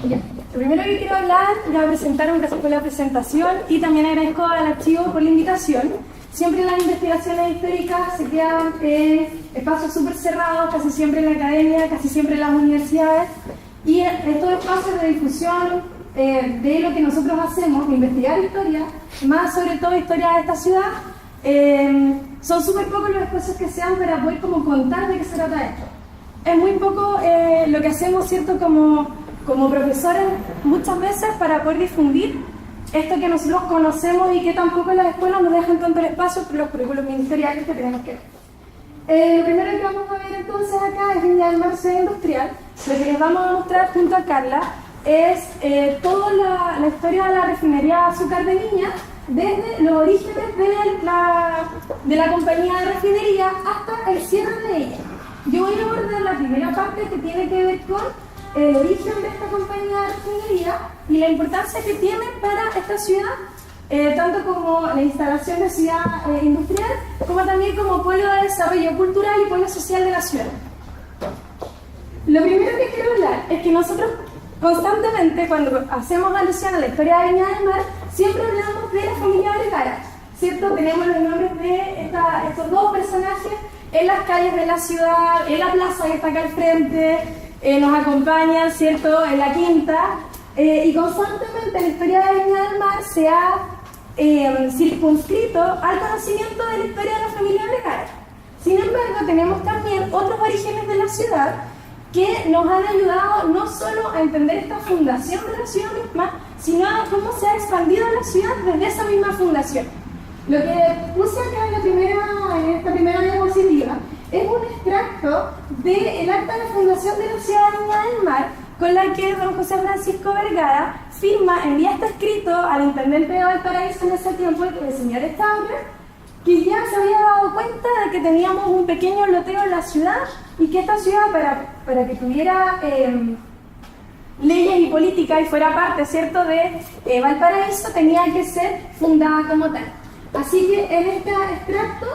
Ya. Lo primero que quiero hablar, ya presentaron, gracias por la presentación y también agradezco al archivo por la invitación. Siempre las investigaciones históricas se quedan en espacios súper cerrados, casi siempre en la academia, casi siempre en las universidades, y estos espacios de difusión de lo que nosotros hacemos, de investigar historia, más sobre todo historia de esta ciudad, son súper pocos los espacios que se dan para poder como contar de qué se trata esto. Es muy poco lo que hacemos, ¿cierto?, como profesores muchas veces para poder difundir esto que nosotros conocemos y que tampoco en las escuelas nos dejan tanto el espacio por los currículos ministeriales que tenemos que ver. Lo primero que vamos a ver entonces acá es Viña del Mar Ciudad Industrial. Lo que les vamos a mostrar junto a Carla es toda la historia de la refinería de azúcar de Viña, desde los orígenes de la compañía de refinería hasta el cierre de ella. Yo voy a abordar la primera parte que tiene que ver con el origen de esta compañía de refinería y la importancia que tiene para esta ciudad, tanto como la instalación de ciudad industrial, como también como polo de desarrollo cultural y polo social de la ciudad. Lo primero que quiero hablar es que nosotros constantemente, cuando hacemos alusión a la historia de Viña del Mar, siempre hablamos de la familia Vergara, ¿cierto? Tenemos los nombres de estos dos personajes en las calles de la ciudad, en la plaza que está acá al frente, nos acompañan, ¿cierto?, en la quinta, y constantemente la historia de Viña del Mar se ha circunscrito al conocimiento de la historia de la familia Vergara. Sin embargo, tenemos también otros orígenes de la ciudad que nos han ayudado no solo a entender esta fundación de la ciudad misma, sino a cómo se ha expandido la ciudad desde esa misma fundación. Lo que puse acá en esta primera diapositiva es un extracto del acta de la fundación de la ciudad de Viña del Mar, con la que don José Francisco Vergara envía este escrito al intendente de Valparaíso en ese tiempo, el señor Stauber, que ya se había dado cuenta de que teníamos un pequeño loteo en la ciudad y que esta ciudad, para que tuviera leyes y política y fuera parte, ¿cierto?, de Valparaíso, tenía que ser fundada como tal. Así que en este extracto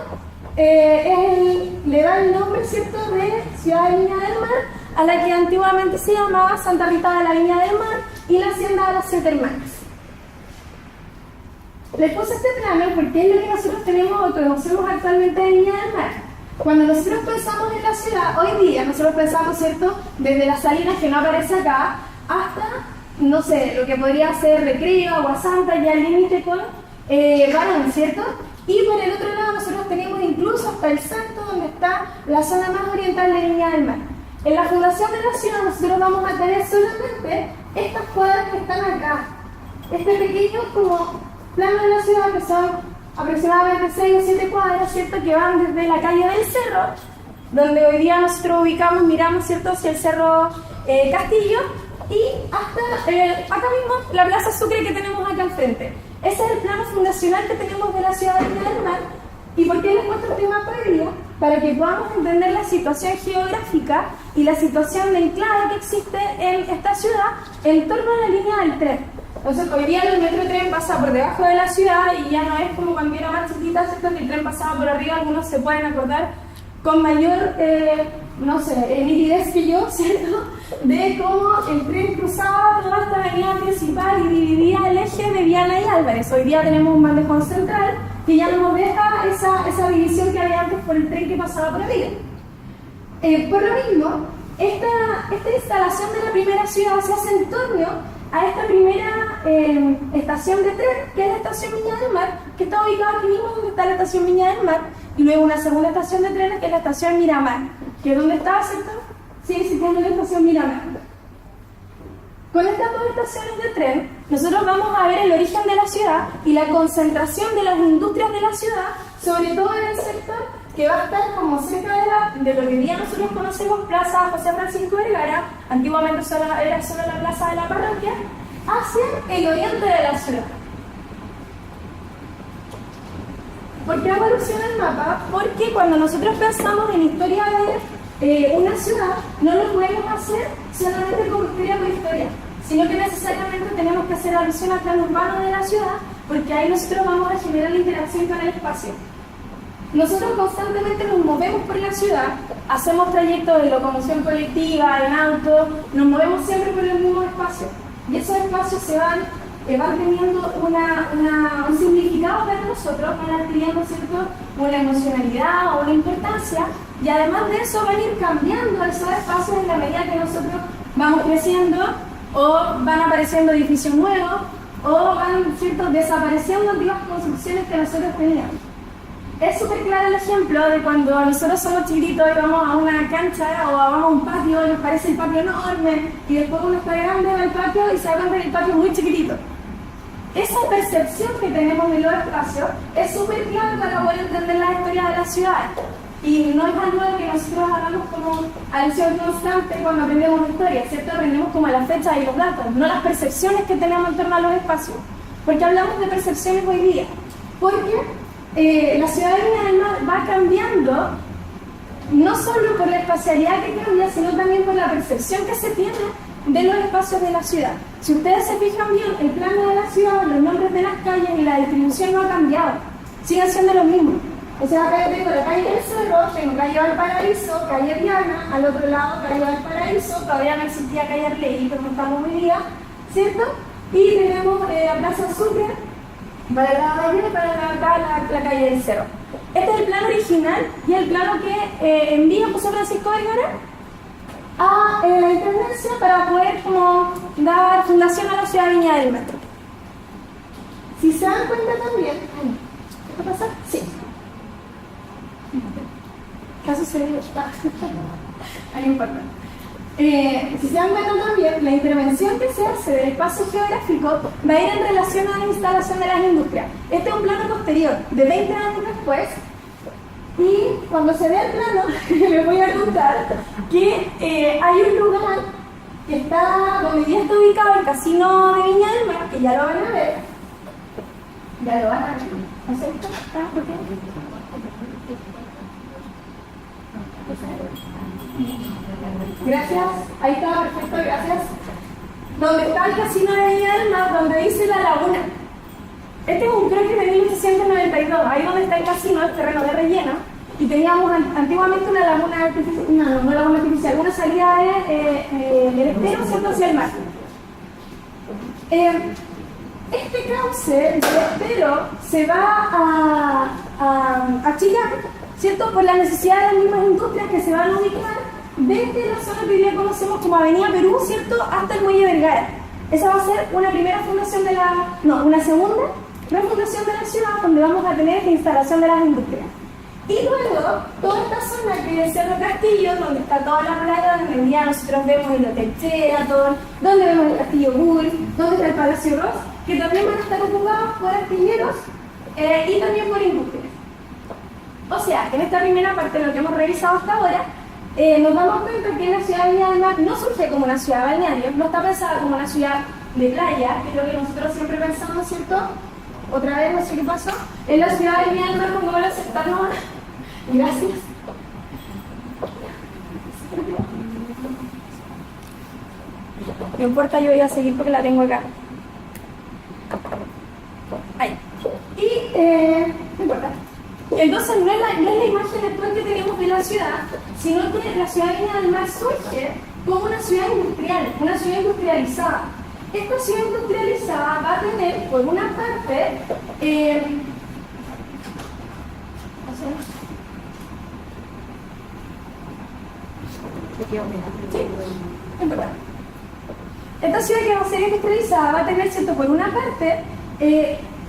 le da el nombre, ¿cierto?, de Ciudad de Viña del Mar, a la que antiguamente se llamaba Santa Rita de la Viña del Mar y la Hacienda de las Siete Hermanas. Les puse este plano porque es lo que nosotros tenemos o conocemos actualmente de Viña del Mar. Cuando nosotros pensamos en la ciudad, hoy día nosotros pensamos, ¿cierto?, desde las Salinas, que no aparece acá, hasta, no sé, lo que podría ser Recreo, Agua Santa, ya el límite con Barón, ¿cierto? Y por el otro lado nosotros tenemos incluso hasta el Salto, donde está la zona más oriental de Viña del Mar. En la fundación de la ciudad nosotros vamos a tener solamente estas cuadras que están acá. Este pequeño como plano de la ciudad, que son aproximadamente 6 o 7 cuadras, ¿cierto?, que van desde la calle del Cerro, donde hoy día nosotros miramos, ¿cierto?, hacia el Cerro Castillo, y hasta acá mismo la Plaza Sucre que tenemos acá al frente. Ese es el plano fundacional que tenemos de la ciudad de Viña del Mar. ¿Y por qué les muestro este mapa hoy día? Para que podamos entender la situación geográfica y la situación de enclave que existe en esta ciudad en torno a la línea del tren. Entonces, hoy día el metro tren pasa por debajo de la ciudad y ya no es como cuando era más chiquita, ¿cierto?, que el tren pasaba por arriba. Algunos se pueden acordar con mayor, no sé, nitidez que yo, ¿cierto?, de cómo el tren cruzaba toda esta avenida principal y dividía el eje de Viana y Álvarez. Hoy día tenemos un bandejón central que ya no nos deja esa división que había antes por el tren que pasaba por arriba. Por lo mismo, esta instalación de la primera ciudad se hace en torno a esta primera estación de tren, que es la estación Viña del Mar, que está ubicada aquí mismo donde está la estación Viña del Mar, y luego una segunda estación de trenes, que es la estación Miramar, que es donde está, ¿cierto? Sí, existiendo la estación Miramar. Con estas dos estaciones de tren, nosotros vamos a ver el origen de la ciudad y la concentración de las industrias de la ciudad, sobre todo en el sector que va a estar como cerca de lo que hoy día nosotros conocemos Plaza José Francisco Vergara, antiguamente era solo la plaza de la parroquia, hacia el oriente de la ciudad. ¿Por qué hago alusión al mapa? Porque cuando nosotros pensamos en historia de una ciudad, no lo podemos hacer solamente como historia por historia, sino que necesariamente tenemos que hacer alusión al plano urbano de la ciudad, porque ahí nosotros vamos a generar la interacción con el espacio. Nosotros constantemente nos movemos por la ciudad, hacemos trayectos de locomoción colectiva, en auto, nos movemos siempre por los mismos espacios espacios. Y esos espacios se van teniendo un significado para nosotros, van adquiriendo, ¿cierto?, una emocionalidad o una importancia, y además de eso van a ir cambiando esos espacios en la medida que nosotros vamos creciendo, o van apareciendo edificios nuevos, o van, ¿cierto?, desapareciendo antiguas construcciones que nosotros teníamos. Es súper claro el ejemplo de cuando nosotros somos chiquititos y vamos a una cancha o vamos a un patio y nos parece el patio enorme, y después uno está grande en el patio y se da cuenta que el patio es muy chiquitito. Esa percepción que tenemos de los espacios es súper clave para poder entender la historia de la ciudad. Y no es algo que nosotros hagamos como alusión constante cuando aprendemos historia, ¿cierto? Aprendemos como las fechas y los datos, no las percepciones que tenemos en torno a los espacios. Porque hablamos de percepciones hoy día. Porque la ciudad de Viña del Mar va cambiando, no solo por la espacialidad que cambia, sino también por la percepción que se tiene de los espacios de la ciudad. Si ustedes se fijan bien, el plano de la ciudad, los nombres de las calles y la distribución no ha cambiado, siguen siendo los mismos. O sea, acá yo tengo la calle del Cerro, tengo calle Valparaíso, calle Diana, al otro lado calle Valparaíso, todavía no existía calle Arlegui, como estamos hoy día, ¿cierto? Y tenemos la Plaza Sucre, para el lado de allá y para la calle del Cerro. Este es el plano original y el plano que envía José Francisco Vergara a la Intendencia para poder como dar fundación a la ciudad de Viña del Mar. Si se dan cuenta también, ¿qué pasa? Sí. ¿Qué ha sucedido? No importa. Si se dan cuenta también, la intervención que se hace del espacio geográfico va a ir en relación a la instalación de las industrias. Este es un plano posterior, de 20 años después, y cuando se ve el plano, les voy a contar que hay un lugar que está, donde ya está ubicado el casino de Viña del Mar, que ya lo van a ver. Ya lo van a ver. ¿No sé esto? ¿Por qué? Gracias, ahí está, perfecto, gracias. Donde está el casino de Viña del Mar, donde dice La Laguna. Este es un croquis de 1892, ahí donde está el casino, el terreno de relleno, y teníamos antiguamente una laguna artificial, no laguna artificial, una salida del estero, ¿cierto?, hacia el mar. Este cauce del estero se va a achicar, ¿cierto?, por la necesidad de las mismas industrias que se van a ubicar desde la zona que hoy día conocemos como Avenida Perú, ¿cierto?, hasta el Muelle Vergara. Esa va a ser una primera fundación de una segunda refundación de la ciudad, donde vamos a tener la instalación de las industrias. Y luego, toda esta zona que es Cerro Castillo, donde está toda la playa, donde hoy día nosotros vemos el Hotel Sheraton, donde vemos el Castillo Bull, donde está el Palacio Ross, que también van a estar ocupados por astilleros y también por industrias. O sea, que en esta primera parte de lo que hemos revisado hasta ahora, nos damos cuenta que la ciudad de Viña del Mar no surge como una ciudad balnearia, no está pensada como una ciudad de playa, que es lo que nosotros siempre pensamos, ¿cierto? Otra vez, no sé qué pasó. En la ciudad de Viña del Mar, cuando van a aceptarnos. Gracias. No importa, yo voy a seguir porque la tengo acá. Ahí. Y, no importa. Entonces, no es la imagen actual que tenemos de la ciudad, sino que la ciudad de Viña del Mar surge como una ciudad industrial, una ciudad industrializada. Esta ciudad industrializada va a tener, por una parte, esta ciudad que va a ser industrializada va a tener, ¿cierto?, por una parte,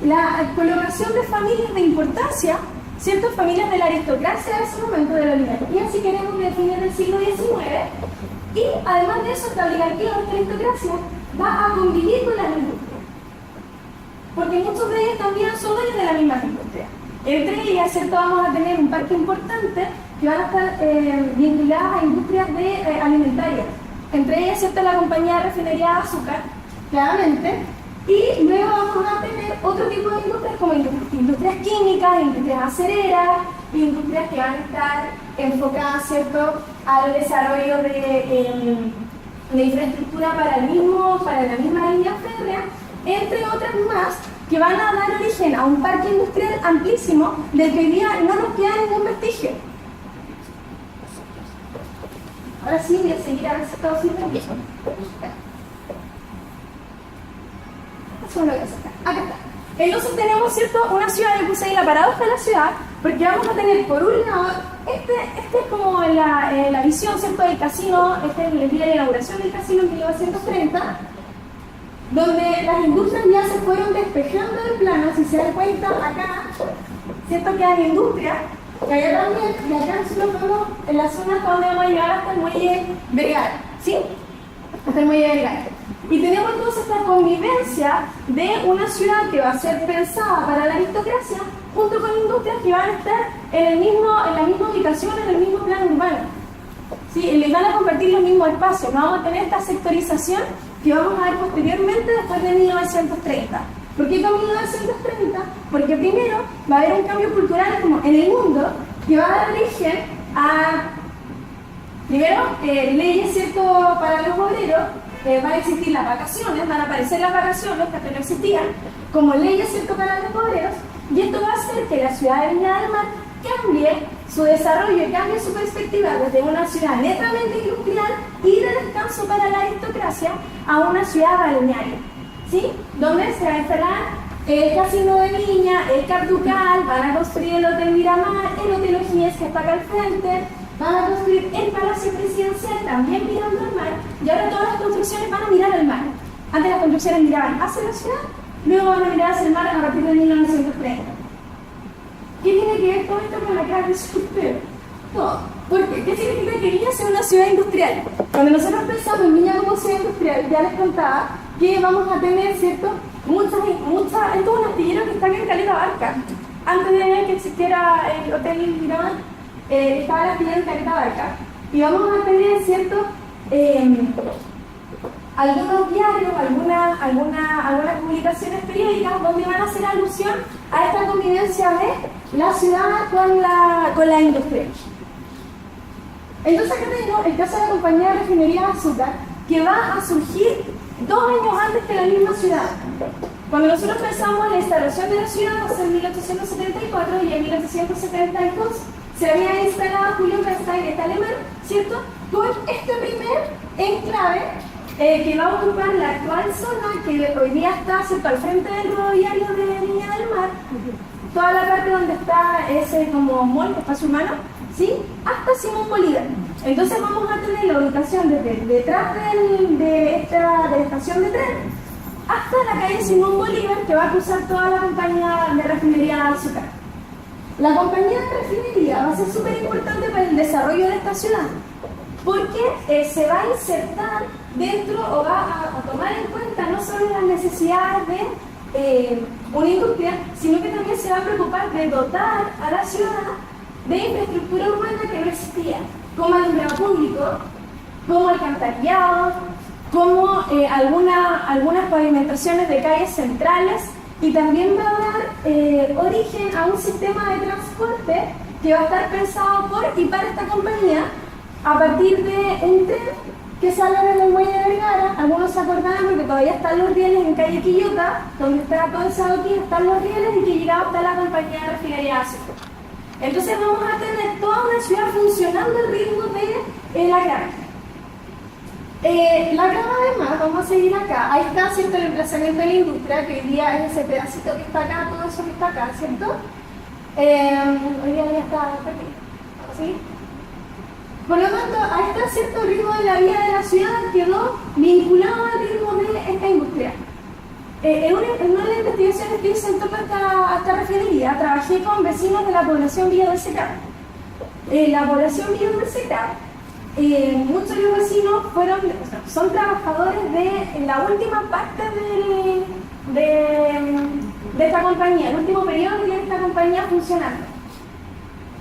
la colocación de familias de importancia, ¿cierto?, familias de la aristocracia de ese momento, de la oligarquía, si queremos definir del siglo XIX, y además de eso, esta oligarquía o esta aristocracia va a convivir con las industrias, porque muchos de ellos también son dueños de la misma industria. Entre ellas, ¿cierto?, vamos a tener un parque importante que van a estar vinculadas a industrias alimentarias. Entre ellas, ¿cierto?, la compañía de refinería de azúcar, claramente. Y luego vamos a tener otro tipo de industrias como industrias químicas, industrias acereras, industrias que van a estar enfocadas, ¿cierto?, al desarrollo de infraestructura para la misma línea férrea, entre otras más, que van a dar origen a un parque industrial amplísimo del que hoy día no nos queda ningún vestigio. Ahora sí voy a seguir a ver si todo sirve bien. Eso es lo que hace acá está. Entonces tenemos, ¿cierto?, una ciudad, yo puse ahí la paradoja de la ciudad, porque vamos a tener por un lado, este es como la visión, ¿cierto?, del casino, este es el día de inauguración del casino en 1930, donde las industrias ya se fueron despejando del plano. Si se dan cuenta, acá, ¿cierto?, que hay industria, y allá también, y acá nosotros vemos en la zona hasta donde vamos a llegar hasta el muelle Vergara, ¿sí? Hasta el muelle Vergara. Y tenemos entonces esta convivencia de una ciudad que va a ser pensada para la aristocracia, junto con industrias que van a estar en la misma ubicación, en el mismo plano urbano. ¿Sí? Y les van a compartir los mismos espacios. Vamos a tener esta sectorización que vamos a ver posteriormente después de 1930. ¿Por qué con 1930? Porque primero va a haber un cambio cultural como en el mundo que va a dar origen a, primero, leyes, ¿cierto?, para los obreros. Van a existir las vacaciones, van a aparecer las vacaciones que antes no existían, como leyes, ¿cierto?, para los obreros, y esto va a hacer que la ciudad de Viña del Mar cambie su desarrollo y cambie su perspectiva desde una ciudad netamente industrial y de descanso para la aristocracia a una ciudad balnearia, ¿sí?, donde se va a instalar el casino de Viña, el Carducal, van a construir el Hotel Miramar, el Hotel O'Higgins que está acá al frente, van a construir el Palacio Presidencial también mirando al mar, y ahora todas las construcciones van a mirar al mar. Antes las construcciones miraban hacia la ciudad, luego van a mirar hacia el mar a partir de 1930. ¿Qué tiene que ver todo esto con la cara de ustedes? Todo. ¿Por qué? ¿Qué significa que Viña sea una ciudad industrial? Cuando nosotros pensamos en Viña como ciudad industrial, ya les contaba que vamos a tener, ¿cierto?, muchas, esto es un astillero que está aquí en Caleta Barca. Antes de que existiera el Hotel Miramar, estaba el astillero en Caleta Barca. Y vamos a tener, ¿cierto?, algunos diarios, algunas publicaciones periódicas donde van a hacer alusión a esta convivencia de la ciudad con la industria. Entonces acá tenemos el caso de la compañía de refinería de azúcar, que va a surgir 2 años antes que la misma ciudad. Cuando nosotros pensamos en la instalación de la ciudad, va a ser en 1874 y en 1872 se había instalado Julio Bernstein, este alemán, ¿cierto?, con este primer enclave que va a ocupar la actual zona que hoy día está, ¿cierto?, al frente del rodoviario de Viña del Mar, toda la parte donde está ese como mall, espacio humano, ¿sí?, hasta Simón Bolívar. Entonces vamos a tener la ubicación desde detrás de la estación de tren hasta la calle Simón Bolívar, que va a cruzar toda la compañía de refinería de azúcar. La compañía de refinería va a ser súper importante para el desarrollo de esta ciudad, porque se va a insertar dentro o va a tomar en cuenta no solo las necesidades de una industria, sino que también se va a preocupar de dotar a la ciudad de infraestructura urbana que no existía, como alumbrado público, como alcantarillado, como algunas pavimentaciones de calles centrales, y también va a dar origen a un sistema de transporte que va a estar pensado por y para esta compañía a partir de un tren que sale desde el muelle de Vergara. Algunos se acordarán porque todavía están los rieles en calle Quillota, donde está todo ese adoquín, están los rieles, y que llegaba hasta la compañía de refinería de azúcar. Entonces vamos a tener toda una ciudad funcionando al ritmo de la granja. La granja, además, vamos a seguir acá. Ahí está, ¿cierto?, el emplazamiento de la industria, que hoy día es ese pedacito que está acá, todo eso que está acá, ¿cierto? Hoy día ya está perdido. ¿Sí? Por lo tanto, a este cierto ritmo de la vida de la ciudad quedó vinculado al ritmo de esta industria. En una de las investigaciones que hice en torno a esta refinería, trabajé con vecinos de la población Villa del Secán. La población Villa del Secán, muchos de los vecinos son trabajadores de la última parte de esta compañía, el último periodo que tiene esta compañía funcionando.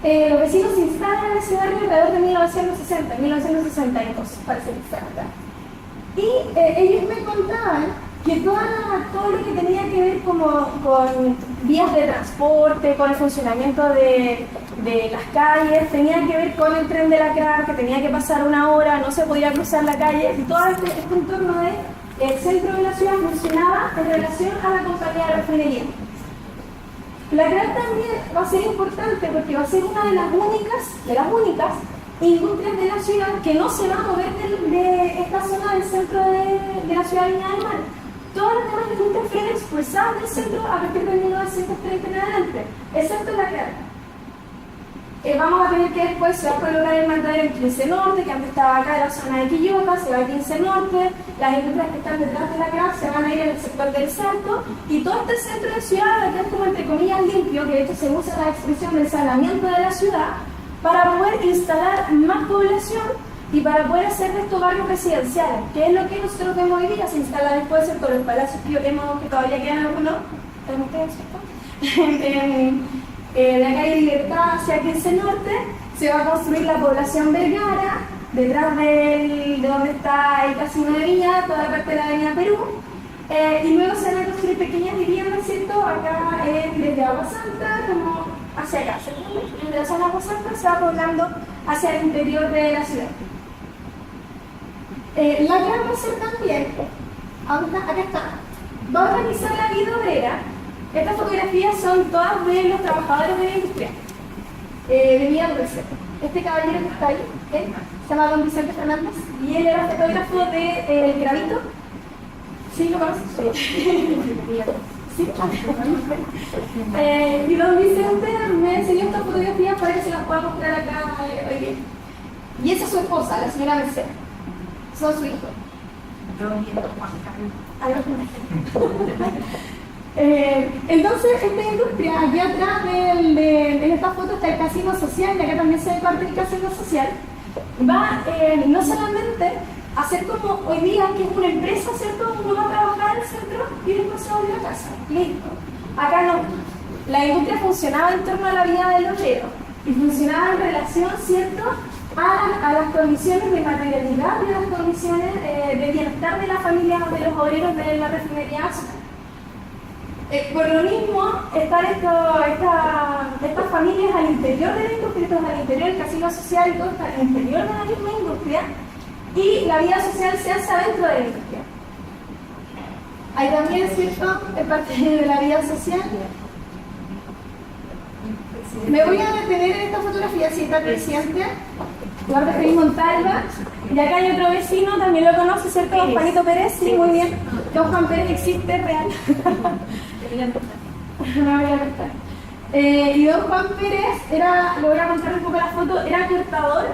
Los vecinos se instalan en ese barrio alrededor de 1960, 1962, para ser exacta. Y ellos me contaban que todo lo que tenía que ver con vías de transporte, con el funcionamiento de las calles, tenía que ver con el tren de la CRAR, que tenía que pasar una hora, no se podía cruzar la calle, y todo este entorno del centro de la ciudad funcionaba en relación a la compañía de refinería. La CRAR también va a ser importante porque va a ser una de las únicas industrias de la ciudad que no se va a mover de esta zona del centro de la ciudad de Viña del Mar. Todas las demás industrias fueron expulsadas del centro a partir de 1930 en adelante, excepto la CRAM. Vamos a tener que después se va a colocar el matadero en 15 Norte, que antes estaba acá en la zona de Quillota, se va a 15 Norte, las industrias que están detrás de la CRAM se van a ir en el sector del Salto, y todo este centro de ciudad va a quedar como entre comillas limpio, que de hecho se usa la expresión del saneamiento de la ciudad, para poder instalar más población y para poder hacer de estos barrios residenciales, que es lo que nosotros vemos hoy día. Se instala después en todos los palacios que vemos, que todavía quedan algunos, de la calle Libertad hacia 15 Norte, se va a construir la población Vergara, detrás de donde está el Casino de Viña, toda la parte de la Avenida Perú, y luego se van a construir pequeñas viviendas, ¿cierto? Acá desde Agua Santa, como hacia acá, ¿cierto? Desde la zona de Agua Santa se va poblando hacia el interior de la ciudad. La CRAM va a ser también, acá está, va a organizar la vida obrera. Estas fotografías son todas de los trabajadores de la industria, de Villa Dulce. Este caballero que está ahí, se llama Don Vicente Fernández, y él era fotógrafo de El Gravito. ¿Sí lo conoces? Sí. ¿Sí? Y Don Vicente me enseñó estas fotografías para que se las pueda mostrar acá hoy día. Y esa es su esposa, la señora Mercedes. Son su hijo. Entonces, esta industria, aquí atrás de esta foto está el casino social, y acá también se ve parte del casino social. Va no solamente a ser como hoy día, que es una empresa, ¿cierto? Uno va a trabajar en el centro y después se va a ir a casa. Listo. Acá no. La industria funcionaba en torno a la vida del obrero y funcionaba en relación, ¿cierto?, a las condiciones de materialidad y a las condiciones de bienestar de la familia de los obreros de la refinería Azúcar. Por lo mismo, están estas familias al interior de la industria, al interior del casino social y todo está al interior de la misma industria, y la vida social se hace dentro de la industria. Hay también, ¿cierto?, es parte de la vida social. Me voy a detener en esta fotografía, si está presente. Igual preferí montarla. Y acá hay otro vecino, también lo conoce, ¿cierto? Don Juanito Pérez, sí, muy bien. Don Juan Pérez existe, real. No voy a contar. Y don Juan Pérez era, le voy a contar un poco la foto, era cortador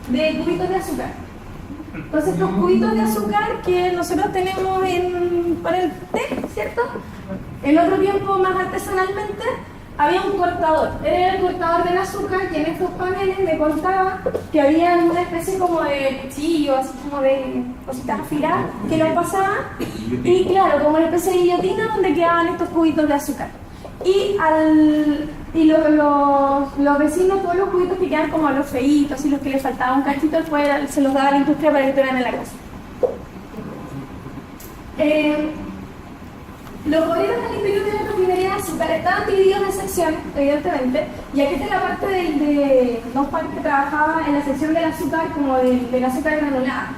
de cubitos de azúcar. Entonces estos cubitos de azúcar que nosotros tenemos para el té, ¿cierto? En otro tiempo más artesanalmente había un cortador. Él era el cortador del azúcar, y en estos paneles me contaba que había una especie como de cuchillo, así como de cositas afiladas que lo pasaban, y claro, como una especie de guillotina donde quedaban estos cubitos de azúcar. Y los vecinos, todos los cubitos que quedan como los feitos y los que les faltaba un cachito, después se los daba a la industria para que estuvieran en la casa. Los obreros del interior de la refinería de azúcar estaban divididos en secciones, evidentemente, y aquí está la parte de Don Juan que trabajaba en la sección del azúcar, como del azúcar granulada.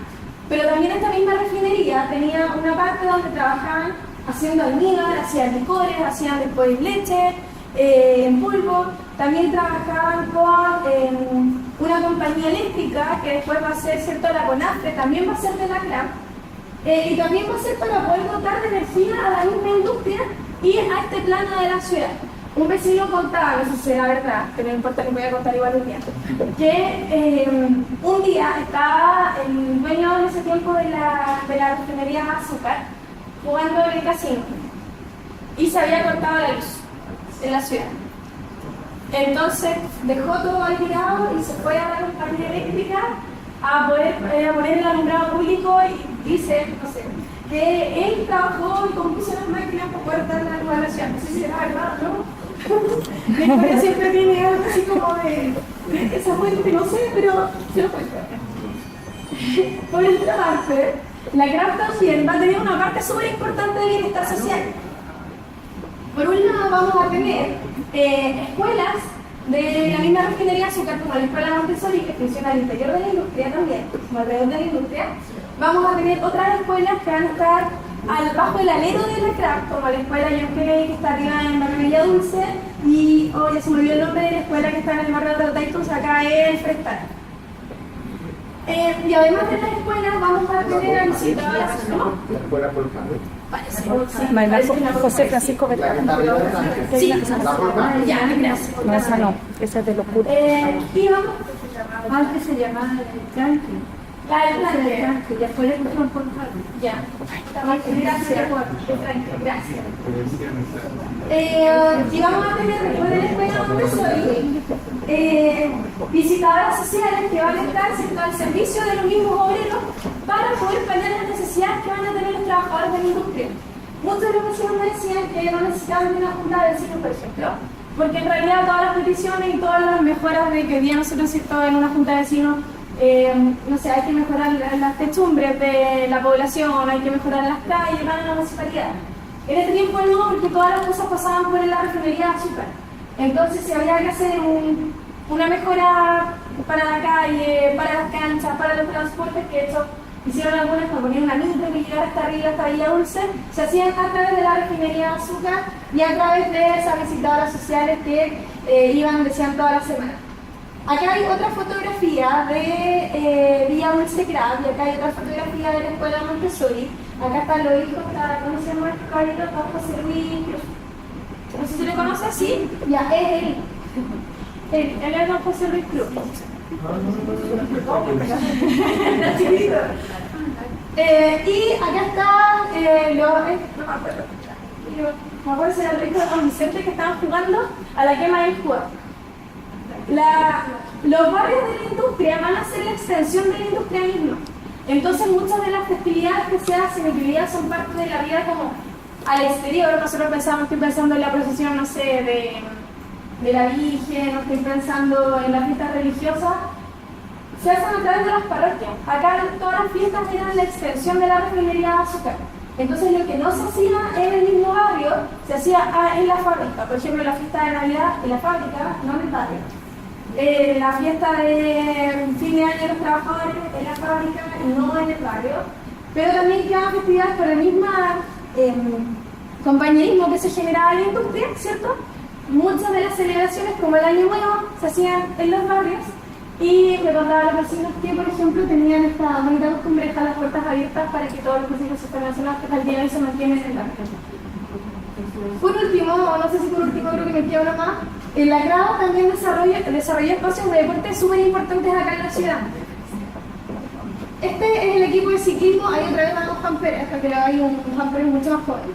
Pero también esta misma refinería tenía una parte donde trabajaban haciendo almíbar, hacían licores, hacían después leche en polvo. También trabajaban con una compañía eléctrica que después va a ser, ¿cierto?, la CONAFRE, también va a ser de la CRAM. Y también va a ser para poder dotar de energía a la misma industria y a este plano de la ciudad. Un vecino contaba, no sé si era verdad, pero no importa, que voy a contar igual un día, que un día estaba el dueño en ese tiempo de la refinería Azúcar jugando en el casino y se había cortado la luz en la ciudad. Entonces dejó todo alquilado y se fue a la compañía eléctrica a poder poner el alumbrado público, y dice, no sé, que él trabajó y compuso las máquinas para poder dar la luz a la ciudad. No sé si era verdad, ¿no? La historia siempre tiene algo así como de esa fuente, no sé, pero se lo cuento. Por otra parte, la CRAM también va a tener una parte súper importante de bienestar social. Por un lado vamos a tener escuelas de la misma refinería Azúcar, como la Escuela Montessori, que funciona al interior de la industria también, como alrededor de la industria. Vamos a tener otras escuelas que van a estar bajo el alero de la CRAM, como la Escuela John Kennedy, que está arriba en Barrio Villa Dulce, y ya se me olvidó el nombre de la escuela que está en el barrio de Otaitos, acá en Frestal. Y además de las escuelas, vamos a tener a visitar ¿no? La escuela por José Francisco Betán. Sí, ya, gracias. No, esa no, esa es de los puros. Y vamos. Antes se llamaba el tranqui. La del El plan. tranqui, después le pusieron por favor. Ya. Gracias. Gracias. Y vamos a tener después de la escuela Montessori visitadoras sociales que van a estar al servicio de los mismos obreros para poder planear las necesidades que van a tener los trabajadores de la industria. Muchos de los vecinos me decían que no necesitaban de una junta de vecinos, por ejemplo, porque en realidad todas las peticiones y todas las mejoras de que hoy día nosotros en una junta de vecinos no sé, hay que mejorar las techumbres de la población, hay que mejorar las calles, van a la municipalidad. En este tiempo no, porque todas las cosas pasaban por la refinería de azúcar. Entonces, si había que hacer una mejora para la calle, para las canchas, para los transportes, que de hecho hicieron algunas, como ponían una micro que llegara hasta arriba, hasta Villa Dulce, se hacían a través de la refinería de azúcar y a través de esas visitadoras sociales que iban, decían, toda la semana. Acá hay otra fotografía de Villa Dulce Crab y acá hay otra fotografía de la escuela Montessori. Acá está lo hijo, ¿cómo se llama este caballero? José Luis Cruz. No sé si lo conoce, ¿sí? Ya, es él. Él es don José Luis Cruz. Y acá está no me acuerdo si era el hijo de don Vicente que estaban jugando a la quema del juego. Los barrios de la industria van a ser la extensión de la industria misma. Entonces muchas de las festividades que se hacen en realidad son parte de la vida como al exterior. Nosotros estoy pensando en la procesión, no sé, de la Virgen, no estoy pensando en las fiestas religiosas, se hacen a través de las parroquias. Acá todas las fiestas eran la extensión de la refinería de azúcar. Entonces lo que no se hacía en el mismo barrio, se hacía en la fábrica. Por ejemplo, la fiesta de Navidad en la fábrica, no en el barrio. La fiesta de fin de año de los trabajadores en la fábrica, no en el barrio. Pero también quedaban festividades por el mismo compañerismo que se generaba en la industria, ¿cierto? Muchas de las celebraciones, como el Año Nuevo, se hacían en los barrios. Y me contaban los vecinos que, por ejemplo, tenían esta bonita costumbre de dejar las puertas abiertas para que todos los vecinos se fueran a hasta el día de hoy se mantienen en la casa. Por último, o no sé si por último, creo que me queda una más, la CRAO también desarrolla espacios de deporte súper importantes acá en la ciudad. Este es el equipo de ciclismo, ahí otra vez van los Juan hasta que hay un Juan Pérez mucho más joven.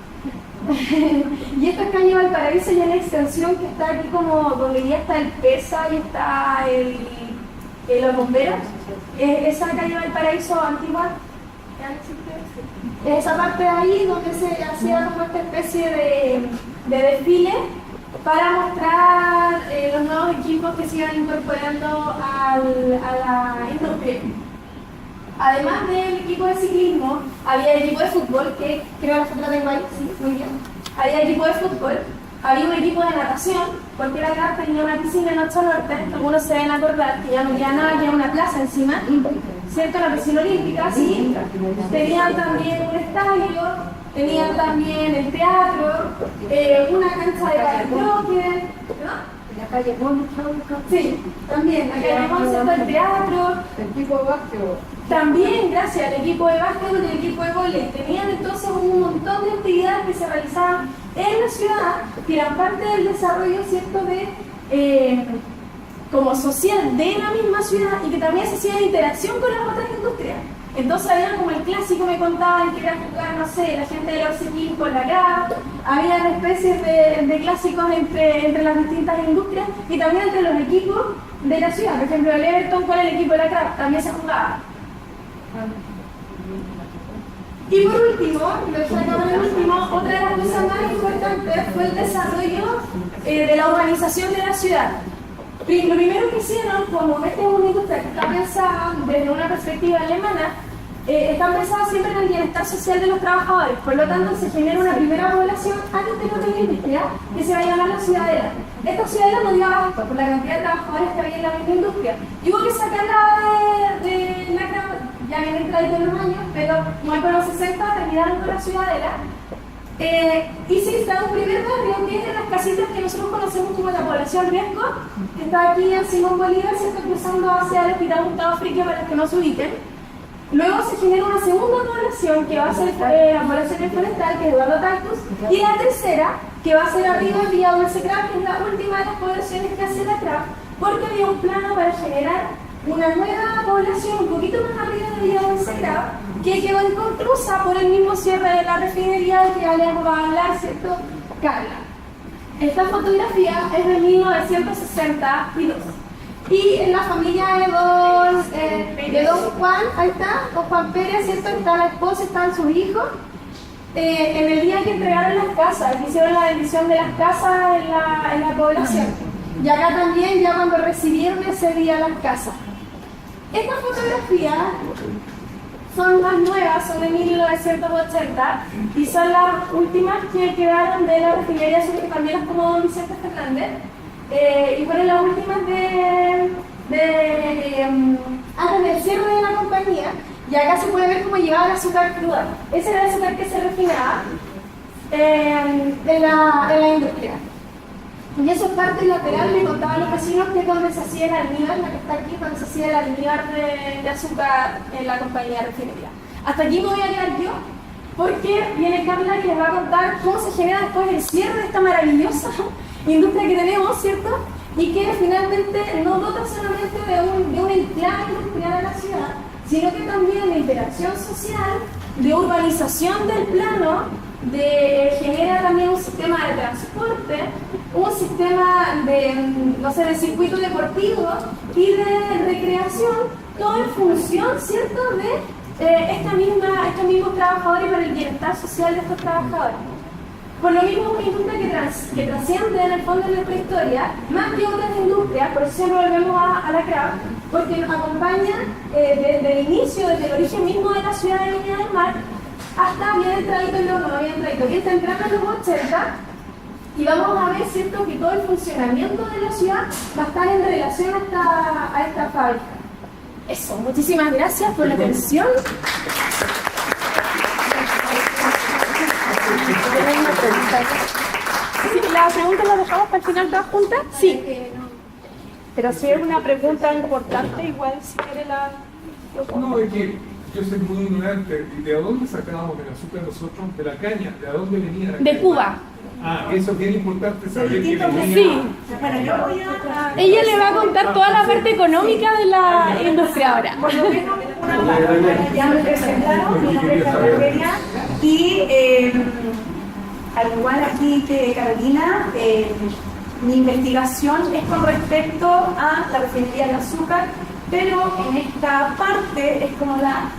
Y esto es Calle Valparaíso y en la extensión que está aquí como donde ya está el PESA y está los bomberos. Esa calle Valparaíso antigua, esa parte de ahí donde se hacía como esta especie de desfile para mostrar los nuevos equipos que se iban incorporando a la industria. Además del equipo de ciclismo, había el equipo de fútbol, que creo que la foto la tengo ahí, sí, muy bien. Había equipo de fútbol, había un equipo de natación, porque acá tenía una piscina en 8 Norte, algunos se deben acordar que ya no había nada, ya una plaza encima, ¿cierto? La piscina olímpica, sí. Tenían también un estadio, tenían también el teatro, una cancha de karaoke, ¿no? La calle Mons, Sí, también, la calle Mons, el teatro. el tipo de básquetbol. También, gracias al equipo de básquetbol y al equipo de vóley, tenían entonces un montón de actividades que se realizaban en la ciudad, que eran parte del desarrollo, ¿cierto?, como social de la misma ciudad y que también se hacía en interacción con las otras industrias. Entonces había como el clásico, me contaban, que era jugar, no sé, la gente de los Ocequín con la CRAB, había especies de clásicos entre las distintas industrias y también entre los equipos de la ciudad. Por ejemplo, el Everton con el equipo de la CRAB también se jugaba. Y por último, otra de las cosas más importantes fue el desarrollo de la urbanización de la ciudad. Lo primero que hicieron, como esta es una industria que está pensada desde una perspectiva alemana, está pensada siempre en el bienestar social de los trabajadores. Por lo tanto, se genera una primera población antes de la industria que se va a llamar la ciudadela. Esta ciudadela no dio abasto por la cantidad de trabajadores que había en la misma industria. Y hubo que sacarla de la CRAB, ya viene traído en los años, pero como por los 60 terminaron con la ciudadela. Y sí, está un primer barrio que es de las casitas que nosotros conocemos como la población Riesgo, que está aquí en Simón Bolívar, se está cruzando hacia el Hospital Gustavo Fricke para los que no se ubiquen. Luego se genera una segunda población que va a ser la población forestal, que es Eduardo Tactus, y la tercera, que va a ser arriba en Villa Dulce Crab, que es la última de las poblaciones que hace la Crab, porque había un plano para generar una nueva población un poquito más arriba de Villa Dulce Crab, que quedó inconclusa por el mismo cierre de la refinería del que ya les va a hablar, ¿cierto? Carla. Esta fotografía es de 1962. Y en la familia de don Juan, ahí está, don Juan Pérez, ¿cierto? Está la esposa, están sus hijos. En el día que entregaron las casas, que hicieron la bendición de las casas en la población. Y acá también, ya cuando recibieron ese día las casas. Estas fotografías son más nuevas, son de 1980 y son las últimas que quedaron de la refinería que también las tomó don Vicente Fernández. Y fueron las últimas antes del cierre de la compañía, y acá se puede ver cómo llegaba el azúcar cruda. Ese era el azúcar que se refinaba en la industria. Y eso es parte lateral, me contaban los vecinos, que es donde se hacía el almíbar, la que está aquí, donde se hacía el almíbar de azúcar en la compañía refinería. Hasta aquí me voy a quedar yo, porque viene Carla que les va a contar cómo se genera después el cierre de esta maravillosa industria que tenemos, ¿cierto? Y que finalmente no dota solamente de un enclave industrial a la ciudad, sino que también de interacción social, de urbanización del plano, genera también un sistema de transporte, un sistema de circuito deportivo y de recreación, todo en función, ¿cierto?, de estos mismos trabajadores y para el bienestar social de estos trabajadores. Por lo mismo, una industria que trasciende en el fondo de nuestra historia, más que otras industrias, por eso siempre volvemos a la CRAB, porque nos acompaña desde el inicio, desde el origen mismo de la ciudad de Viña del Mar, hasta bien entradito en los 90, y está entrando en los 80, y vamos a ver, ¿cierto?, que todo el funcionamiento de la ciudad va a estar en relación a esta fábrica. Eso, muchísimas gracias por la atención. ¿La pregunta la dejamos para el final todas juntas? Sí. Pero si es una pregunta importante, igual si quiere la... No, es que yo soy muy ignorante. ¿De dónde sacábamos el azúcar nosotros? De la caña. ¿De dónde venía la caña? De Cuba. Ah, eso es bien importante saber que venía. Sí. Bueno, yo voy a... Ella le va a contar toda la parte económica de la industria ahora. Por lo menos una parte, ya me presentaron, mi nombre es Carolina, y al igual aquí que Carolina, mi investigación es con respecto a la refinería de azúcar, pero en esta parte es como la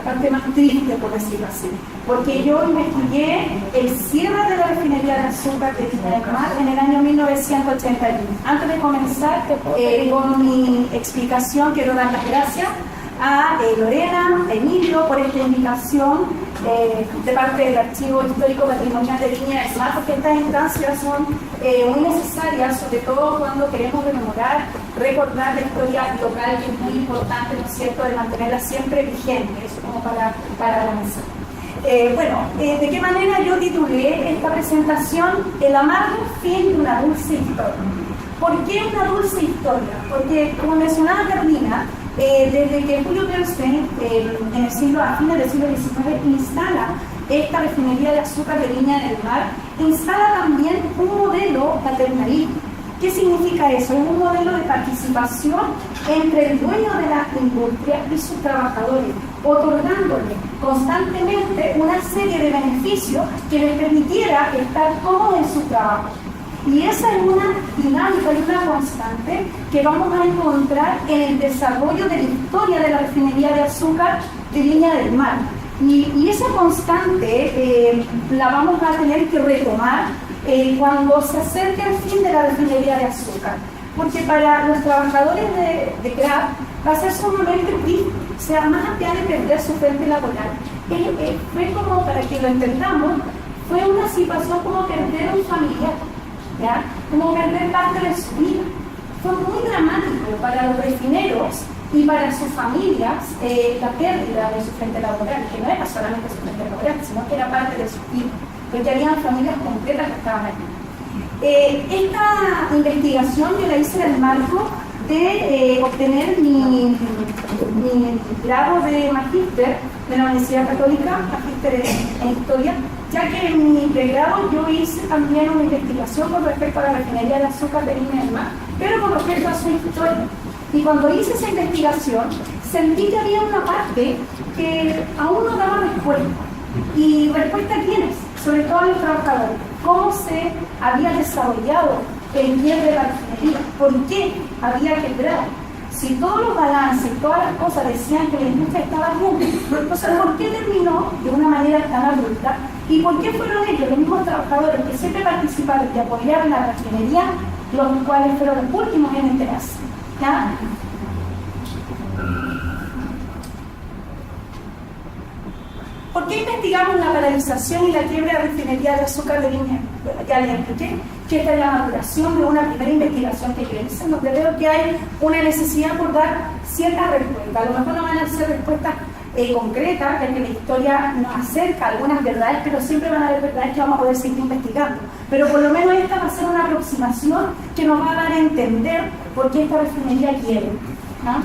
parte más triste, por decirlo así, porque yo investigué el cierre de la refinería de azúcar de Viña del Mar en el año 1981. Antes de comenzar con mi explicación, quiero dar las gracias a Lorena, Emilio, por esta invitación de parte del Archivo Histórico Patrimonial de Viña del Mar, porque estas instancias son muy necesarias, sobre todo cuando queremos rememorar, recordar la historia local, que es muy importante, ¿no es cierto?, de mantenerla siempre vigente, eso como para la mesa. ¿De qué manera yo titulé esta presentación? El amargo fin de una dulce historia. ¿Por qué una dulce historia? Porque, como mencionaba Carolina, desde que Julio Bernstein, a fines del siglo XIX, instala esta refinería de azúcar de Viña del Mar, instala también un modelo paternalista. ¿Qué significa eso? Es un modelo de participación entre el dueño de la industria y sus trabajadores, otorgándole constantemente una serie de beneficios que les permitiera estar cómodos en su trabajo. Y esa es una dinámica y una constante que vamos a encontrar en el desarrollo de la historia de la refinería de azúcar de Viña del Mar. Y esa constante la vamos a tener que retomar cuando se acerque el fin de la refinería de azúcar. Porque para los trabajadores de CRAB va a ser sumamente triste, o sea, más allá de perder su frente laboral. Fue como, para que lo entendamos, fue una situación como perder un familiar. ¿Ya? Como perder parte de su vida. Fue muy dramático para los refineros y para sus familias la pérdida de su frente laboral, que no era solamente su frente laboral, sino que era parte de su vida, porque había familias completas que estaban aquí. Esta investigación yo la hice en el marco de obtener mi grado de magíster de la Universidad Católica, magíster en Historia, ya que en mi pregrado yo hice también una investigación con respecto a la refinería de azúcar de Viña del Mar, pero con respecto a su historia. Y cuando hice esa investigación, sentí que había una parte que aún no daba respuesta. ¿Y respuesta a quiénes? Sobre todo a los trabajadores. ¿Cómo se había desarrollado el quiebre de la refinería? ¿Por qué había quebrado? Si todos los balances, todas las cosas decían que la industria estaba bien, entonces ¿por qué terminó de una manera tan abrupta? ¿Y por qué fueron ellos, los mismos trabajadores que siempre participaron y apoyaron la refinería, los cuales fueron los últimos en enterarse? ¿Ya? ¿Por qué investigamos la paralización y la quiebra de la refinería de azúcar de Viña? Ya les expliqué que esta es la maduración de una primera investigación que yo hice, donde veo que hay una necesidad por dar ciertas respuestas. A lo mejor no van a ser respuestas concretas, ya que la historia nos acerca a algunas verdades, pero siempre van a haber verdades que vamos a poder seguir investigando. Pero por lo menos esta va a ser una aproximación que nos va a dar a entender por qué esta refinería quiere. ¿Ah?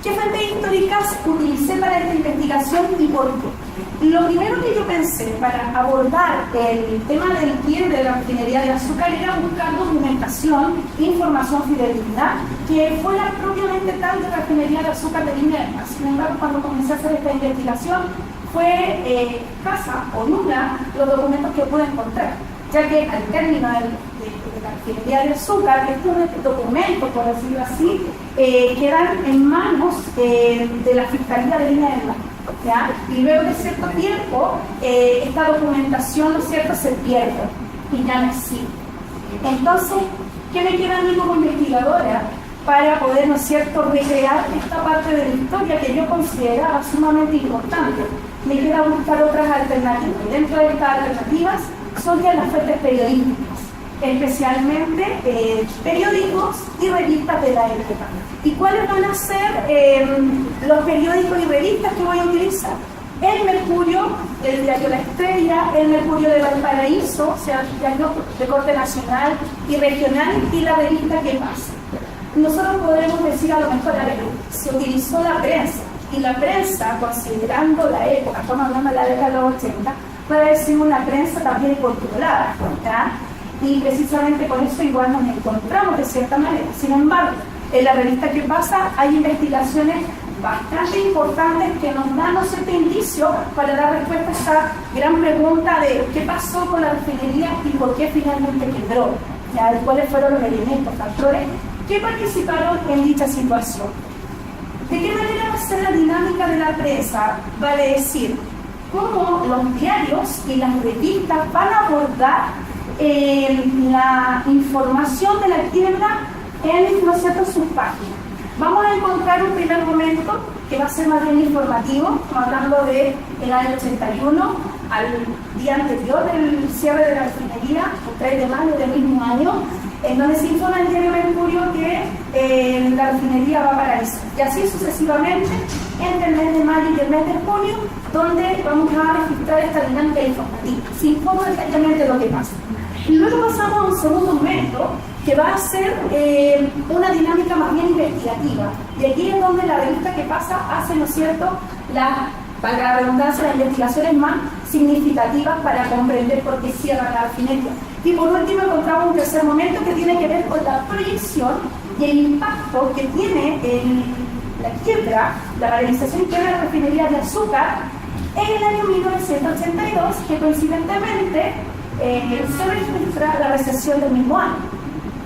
¿Qué fuentes históricas utilicé para esta investigación y por qué? Lo primero que yo pensé para abordar el tema del quiebre de la refinería de azúcar era buscar documentación, información fidedigna, que fuera propiamente tal de la refinería de azúcar de Viña del Mar. Sin embargo, cuando comencé a hacer esta investigación, fue escasa o nula los documentos que pude encontrar, ya que al término de la refinería de azúcar, estos documentos, por decirlo así, quedan en manos de la Fiscalía de Viña del Mar. ¿Ya? Y luego de cierto tiempo, esta documentación, ¿no es cierto?, se pierde y ya no existe. Entonces, ¿qué me queda a mí como investigadora para poder, ¿no es cierto?, recrear esta parte de la historia que yo consideraba sumamente importante? Me queda buscar otras alternativas. Y dentro de estas alternativas son ya las fuentes periodísticas, especialmente periódicos y revistas de la época. ¿Y cuáles van a ser los periódicos y revistas que voy a utilizar? El Mercurio, el diario La Estrella, el Mercurio de Valparaíso, o sea, diario de corte nacional y regional, y la revista ¿Qué pasa? Nosotros podremos decir a lo mejor, a ver, se utilizó la prensa, y la prensa, considerando la época, estamos hablando de la década de los 80, puede ser una prensa también controlada, ¿verdad? Y precisamente con eso igual nos encontramos de cierta manera. Sin embargo, en la revista ¿Qué pasa? Hay investigaciones bastante importantes que nos dan cierto indicio para dar respuesta a esta gran pregunta de qué pasó con la refinería y por qué finalmente quebró, ¿ya? Cuáles fueron los elementos, factores que participaron en dicha situación. ¿De qué manera va a ser la dinámica de la prensa? Vale decir, cómo los diarios y las revistas van a abordar la información de la quiebra en, ¿no es cierto?, sus páginas. Vamos a encontrar un primer momento que va a ser más bien informativo, hablando del año 81, al día anterior del cierre de la refinería, el 3 de mayo del mismo año, en donde se informa el diario Mercurio que la refinería va a paralizar. Y así sucesivamente, entre el mes de mayo y el mes de junio, donde vamos a registrar esta dinámica informativa. Se informa exactamente lo que pasa. Y luego pasamos a un segundo momento, que va a ser una dinámica más bien investigativa. Y aquí es donde la revista ¿Qué pasa? Hace, ¿no es cierto?, valga la redundancia, las investigaciones más significativas para comprender por qué cierra la refinería. Y por último encontramos un tercer momento que tiene que ver con la proyección y el impacto que tiene la quiebra, la paralización y quiebra de la refinería de azúcar en el año 1982, que coincidentemente se registra la recesión del mismo año,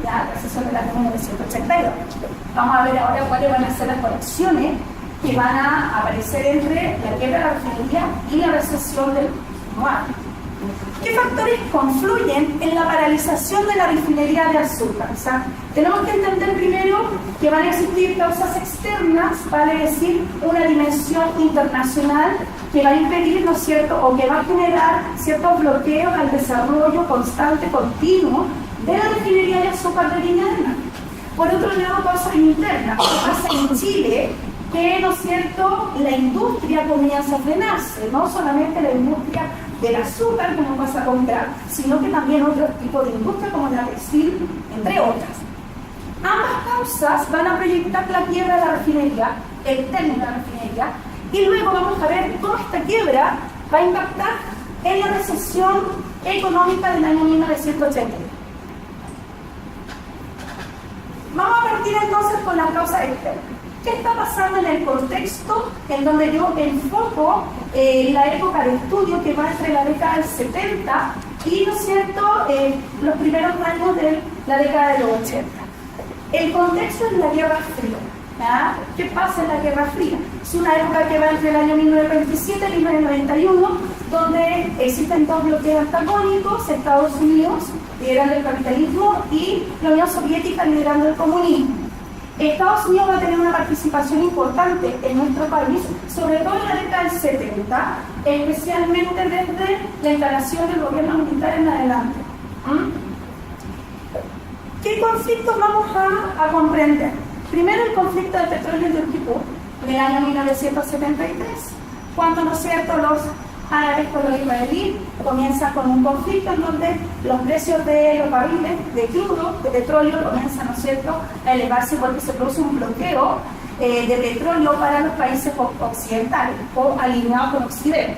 la recesión del año 1982. Vamos a ver ahora cuáles van a ser las conexiones que van a aparecer entre la quiebra de la refinería y la recesión del mismo año. ¿Qué factores confluyen en la paralización de la refinería de azúcar? O sea, tenemos que entender primero que van a existir causas externas, vale decir, una dimensión internacional que va a impedir, ¿no es cierto?, o que va a generar ciertos bloqueos al desarrollo constante, continuo, de la refinería de azúcar de Viña del Mar. Por otro lado, causas internas. ¿Qué pasa en Chile? Que, ¿no es cierto?, la industria comienza a frenarse, no solamente la industria del azúcar, como pasa con Crack, sino que también otros tipos de industria, como la textil, entre otras. Ambas causas van a proyectar la quiebra de la refinería, el término de la refinería, y luego vamos a ver cómo esta quiebra va a impactar en la recesión económica del año 1980. Vamos a partir entonces con la causa externa. ¿Qué está pasando en el contexto en donde yo enfoco la época de estudio que va entre la década del 70 y, ¿no es cierto?, los primeros años de la década de los 80? El contexto es la Guerra Fría. ¿Ah? ¿Qué pasa en la Guerra Fría? Es una época que va entre el año 1927 y 1991, donde existen dos bloques antagónicos: Estados Unidos liderando el capitalismo y la Unión Soviética liderando el comunismo. Estados Unidos va a tener una participación importante en nuestro país, sobre todo en la década del 70, especialmente desde la instalación del gobierno militar en adelante. ¿Qué conflictos vamos a comprender? Primero, el conflicto del petróleo de Yom Kippur, del año 1973, cuando, ¿no es cierto?, los árabes con los israelíes comienzan con un conflicto en donde los precios de los barriles de crudo, de petróleo, comienzan, ¿no es cierto?, a elevarse porque se produce un bloqueo de petróleo para los países occidentales o alineados con Occidente.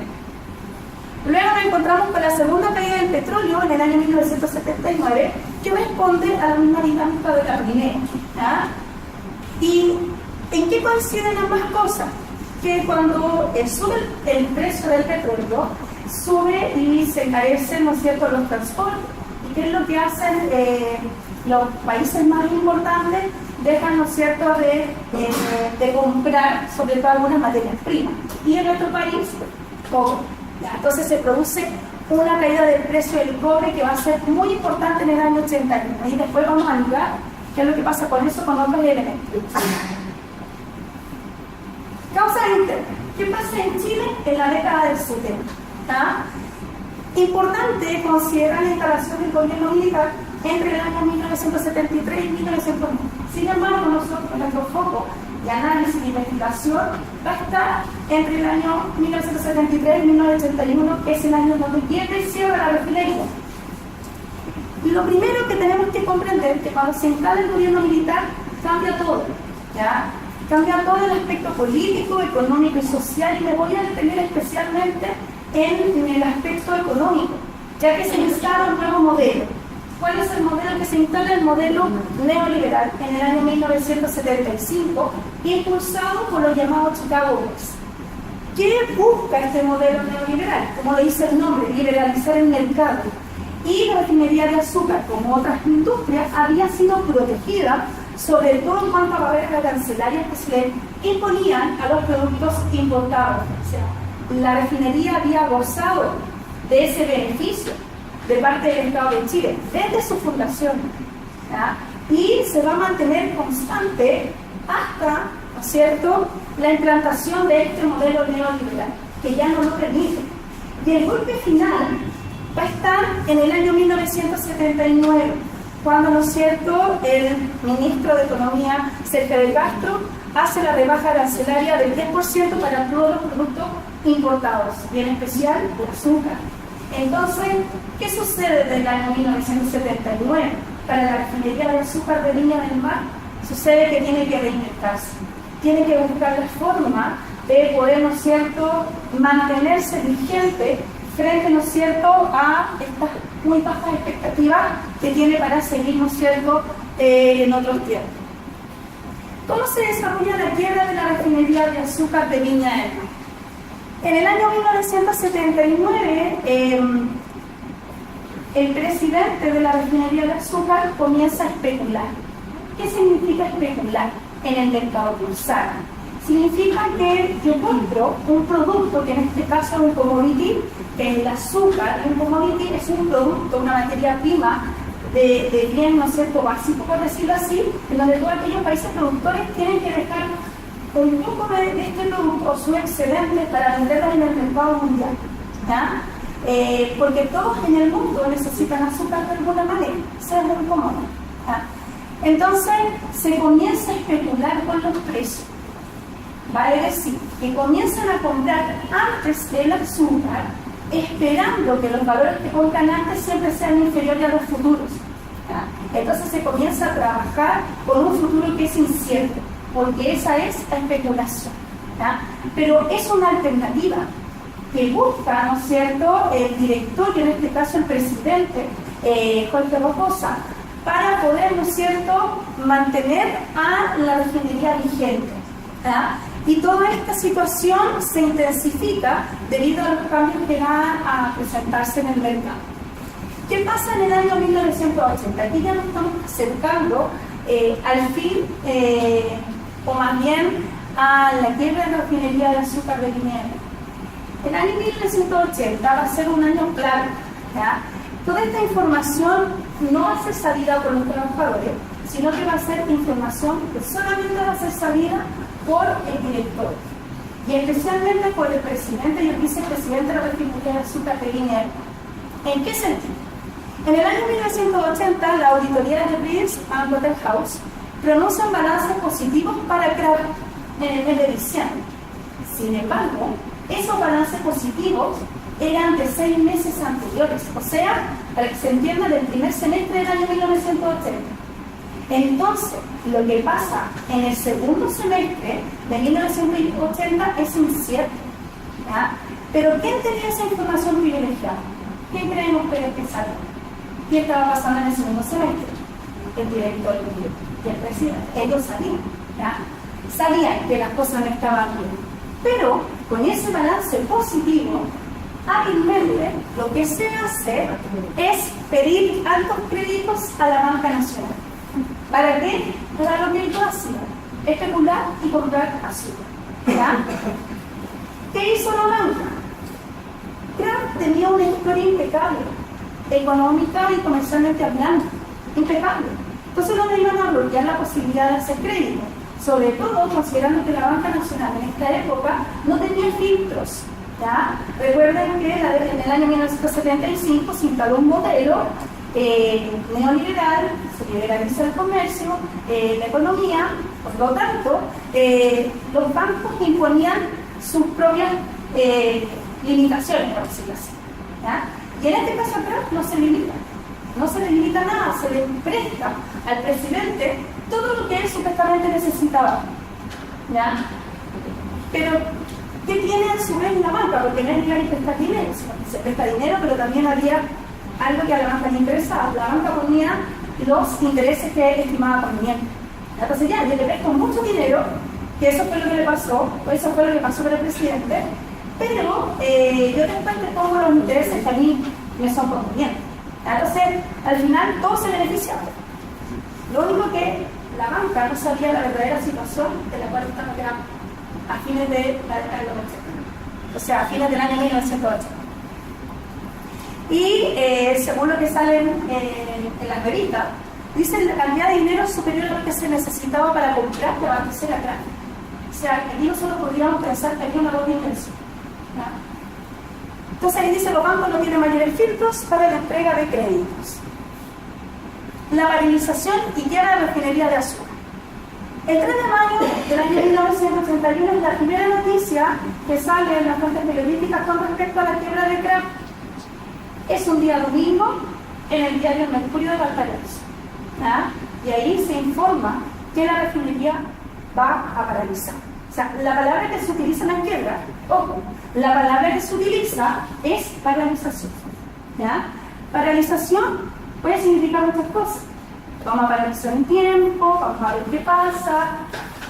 Luego nos encontramos con la segunda caída del petróleo en el año 1979, que responde a la misma dinámica de la primera. ¿Y en qué coinciden ambas cosas? Que cuando sube el precio del petróleo, sube y se encarecen, ¿no es cierto?, los transportes. ¿Y qué es lo que hacen los países más importantes? Dejan, ¿no es cierto?, de comprar sobre todo algunas materias primas. Y en nuestro país, poco. Entonces se produce una caída del precio del cobre que va a ser muy importante en el año 81. Y después vamos a ligar qué es lo que pasa con eso, con otros elementos. Causas internas. ¿Qué pasa en Chile en la década del 70? Importante considerar la instalación del gobierno militar entre el año 1973 y 1990. Sin embargo, nosotros, nuestro foco de análisis y investigación va a estar entre el año 1973 y 1981, que es el año donde viene el cierre de la refinería. Lo primero que tenemos que comprender es que cuando se instala el gobierno militar, cambia todo, ¿ya? Cambia todo el aspecto político, económico y social, y me voy a detener especialmente en el aspecto económico, ya que se instala un nuevo modelo. ¿Cuál es el modelo que se instala? El modelo neoliberal en el año 1975, impulsado por los llamados Chicago Boys. ¿Qué busca este modelo neoliberal? Como lo dice el nombre, liberalizar el mercado. Y la refinería de azúcar, como otras industrias, había sido protegida, sobre todo en cuanto a barreras arancelarias que se le imponían a los productos importados. O sea, la refinería había gozado de ese beneficio de parte del Estado de Chile desde su fundación, ¿ya? Y se va a mantener constante hasta, ¿no es cierto?, la implantación de este modelo neoliberal, que ya no lo permite. Y el golpe final va a estar en el año 1979, cuando, ¿no es cierto?, el ministro de Economía, Sergio de Castro, hace la rebaja arancelaria del 10% para todos los productos importados, y en especial el azúcar. Entonces, ¿qué sucede desde el año 1979? Para la refinería de azúcar de Viña del Mar, sucede que tiene que reinventarse, tiene que buscar la forma de poder, ¿no es cierto?, mantenerse vigente frente, ¿no es cierto?, a estas muy bajas expectativas que tiene para seguir, ¿no es cierto?, en otros tiempos. ¿Cómo se desarrolla la quiebra de la refinería de azúcar de Viña del Mar? En el año 1979, el presidente de la refinería de azúcar comienza a especular. ¿Qué significa especular en el mercado bursátil? Significa que yo compro un producto, que en este caso es un commodity, el azúcar. Un commodity es un producto, una materia prima de bien, ¿no es cierto?, básico, por decirlo así, en donde todos aquellos países productores tienen que dejar un poco de este producto, su excedente, para venderlo en el mercado mundial, ¿ya? Porque todos en el mundo necesitan azúcar de alguna manera, sea muy común, ¿ya? Entonces se comienza a especular con los precios. Vale decir, que comienzan a comprar antes del azúcar, esperando que los valores que compran antes siempre sean inferiores a los futuros. ¿Ya? Entonces se comienza a trabajar con un futuro que es incierto, porque esa es la especulación. ¿Ya? Pero es una alternativa que busca, ¿no es cierto?, el directorio, en este caso el presidente, Jorge Rocosa, para poder, ¿no es cierto?, mantener a la refinería vigente. ¿Ya? Y toda esta situación se intensifica debido a los cambios que van a presentarse en el mercado. ¿Qué pasa en el año 1980? Aquí ya nos estamos acercando al fin, o más bien a la quiebra de la refinería de azúcar de Liniers. El año 1980 va a ser un año clave. ¿Ya? Toda esta información no va a ser sabida por los trabajadores, sino que va a ser información que solamente va a ser sabida por el director, y especialmente por el presidente y el vicepresidente de la refinería de azúcar de Liniers. ¿En qué sentido? En el año 1980, la auditoría de Reeves and Waterhouse pronuncia balances positivos para Kraft en el mes de diciembre. Sin embargo, esos balances positivos eran de 6 meses anteriores, o sea, para que se entienda, del primer semestre del año 1980. Entonces, lo que pasa en el segundo semestre de 1980 es incierto. ¿Ya? Pero ¿quién tenía esa información privilegiada? ¿Quién creemos que era el que salió? ¿Qué estaba pasando en el segundo semestre? El director y el presidente. Ellos sabían. ¿Ya? Sabían que las cosas no estaban bien. Pero con ese balance positivo, hábilmente lo que se hace es pedir altos créditos a la banca nacional. ¿Para qué? Para lo que ellos hacían, especular y comprar azúcar. ¿Ya? ¿Qué hizo la banca? Kraft tenía una historia impecable, económica y comercialmente hablando, impecable. Entonces no le iban a bloquear la posibilidad de hacer crédito, sobre todo considerando que la banca nacional en esta época no tenía filtros. ¿Ya? Recuerden que en el año 1975 se instaló un modelo neoliberal, se liberaliza el comercio, la economía, por lo tanto, los bancos imponían sus propias limitaciones, por decirlo así. ¿Ya? Y en este caso acá no se le limita nada, se le presta al presidente todo lo que él supuestamente necesitaba. ¿Ya? Pero, ¿qué tiene a su vez la banca? Porque no es llegar y prestar dinero, se presta dinero, pero también había algo que a la banca le interesaba. La banca ponía los intereses que él estimaba convenientes. Entonces ya, yo le presto mucho dinero, que eso fue lo que le pasó, o eso fue lo que pasó con el presidente, pero yo después te pongo los intereses que a mí me son convenientes. Entonces, al final, todos se beneficiaban. Lo único que la banca no sabía la verdadera situación de la cual estamos a fines de la década de los 80, o sea, a fines del año 1980. Y según lo que sale en las revistas, dice la cantidad de dinero superior a lo que se necesitaba para comprar y abastecer a Kraft. O sea, aquí nosotros podríamos pensar que había una doble inversión. ¿No? Entonces ahí dice, los bancos no tienen mayores filtros para la entrega de créditos. La paralización y quiebra de la refinería de azúcar. El 3 de mayo del año 1981 es la primera noticia que sale en las fuentes periodísticas con respecto a la quiebra de Kraft. Es un día domingo en el diario Mercurio de Valparaíso. ¿Ah? Y ahí se informa que la refinería va a paralizar. O sea, la palabra que se utiliza en la quiebra, ojo, la palabra que se utiliza es paralización. ¿Ya? Paralización puede significar muchas cosas. Vamos a paralizar un tiempo, vamos a ver qué pasa.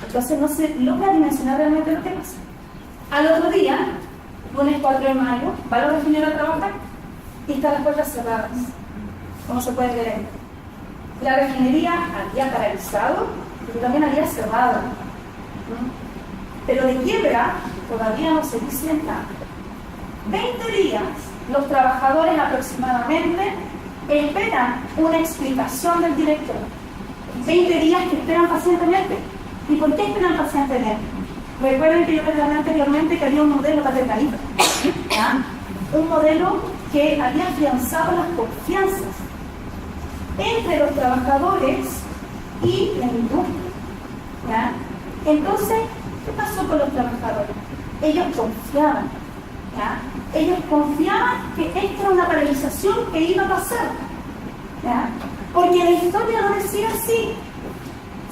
Entonces no se logra dimensionar realmente lo que pasa. Al otro día, lunes 4 de mayo, va la refinería a trabajar y están las puertas cerradas, como se puede ver ahí. La refinería había paralizado, pero también había cerrado. Pero de quiebra todavía no se dice nada. 20 días, los trabajadores aproximadamente esperan una explicación del director. 20 días que esperan pacientemente. ¿Y por qué esperan pacientemente? Recuerden que yo les hablé anteriormente que había un modelo paternalista. Un modelo que había afianzado las confianzas entre los trabajadores y la industria. ¿Ya? Entonces, ¿qué pasó con los trabajadores? Ellos confiaban. ¿Ya? Ellos confiaban que esta era una paralización que iba a pasar. ¿Ya? Porque la historia no decía así.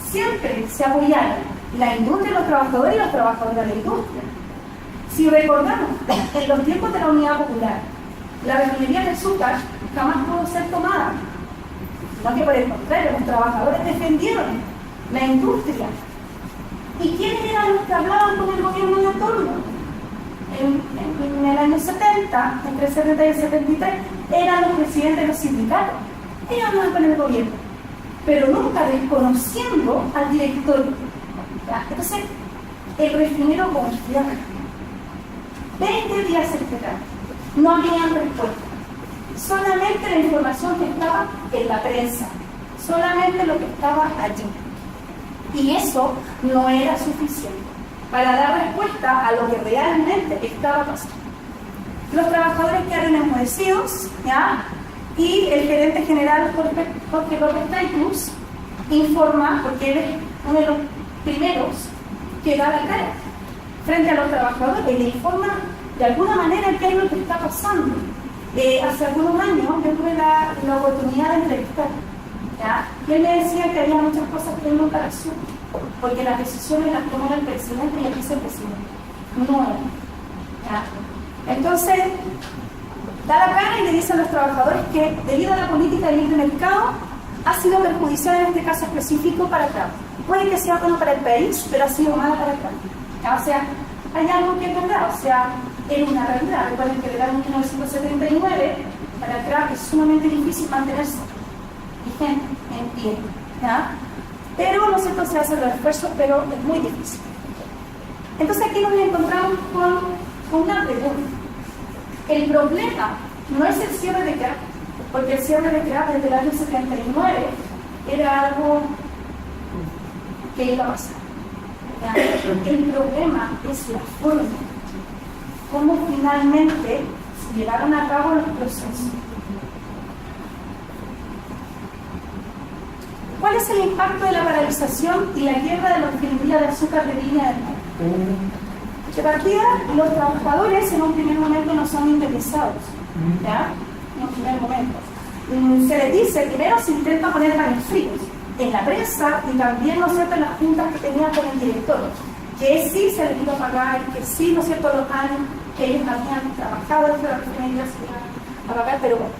Siempre se apoyaron la industria, los trabajadores y los trabajadores de la industria. Si recordamos, en los tiempos de la Unidad Popular, la refinería de azúcar jamás pudo ser tomada. No, que por el contrario, los trabajadores defendieron la industria. ¿Y quiénes eran los que hablaban con el gobierno de turno? En el año 70, entre el 70 y el 73, eran los presidentes de los sindicatos. Ellos hablaban con el gobierno, pero nunca desconociendo al director. ¿Ya? Entonces, el refinero confiaba. 20 días se esperaron. No habían respuesta. Solamente la información que estaba en la prensa. Solamente lo que estaba allí. Y eso no era suficiente para dar respuesta a lo que realmente estaba pasando. Los trabajadores quedaron enmudecidos, ¿ya? Y el gerente general Jorge López Taitus informa, porque él es uno de los primeros que da la cara frente a los trabajadores, y le informa de alguna manera qué es lo que está pasando. Hace algunos años yo tuve la oportunidad de entrevistar, ¿ya? Y él me decía que había muchas cosas que él nunca las supo, porque las decisiones las tomó el presidente y el vicepresidente, no él. ¿Ya? Entonces, da la cara y le dice a los trabajadores que debido a la política de libre mercado ha sido perjudicial en este caso específico para Kraft. Puede que sea bueno para el país, pero ha sido mala para Kraft. O sea, hay algo que es verdad, o sea, era una realidad. Recuerden que en el año 1979 para Kraft es sumamente difícil mantenerse vigente, en pie. ¿Ya? Pero no sé, se hacen los esfuerzos, pero es muy difícil. Entonces aquí nos encontramos con una pregunta. El problema no es el cierre de Kraft, porque el cierre de Kraft desde el año 79 era algo que iba a pasar. ¿Ya? El problema es la forma, cómo finalmente se llevaron a cabo los procesos. ¿Cuál es el impacto de la paralización y la quiebra de la refinería de azúcar de Viña del Mar? De partida, los trabajadores en un primer momento no son indemnizados, ¿ya? En un primer momento. Se les dice, primero se intenta poner paños fríos en la prensa y también, ¿no es cierto?, en las juntas que tenían con el director, que sí se les iba a pagar, que sí, ¿no es cierto?, los años que ellos habían trabajado dentro de la refinería se iban a pagar, pero bueno,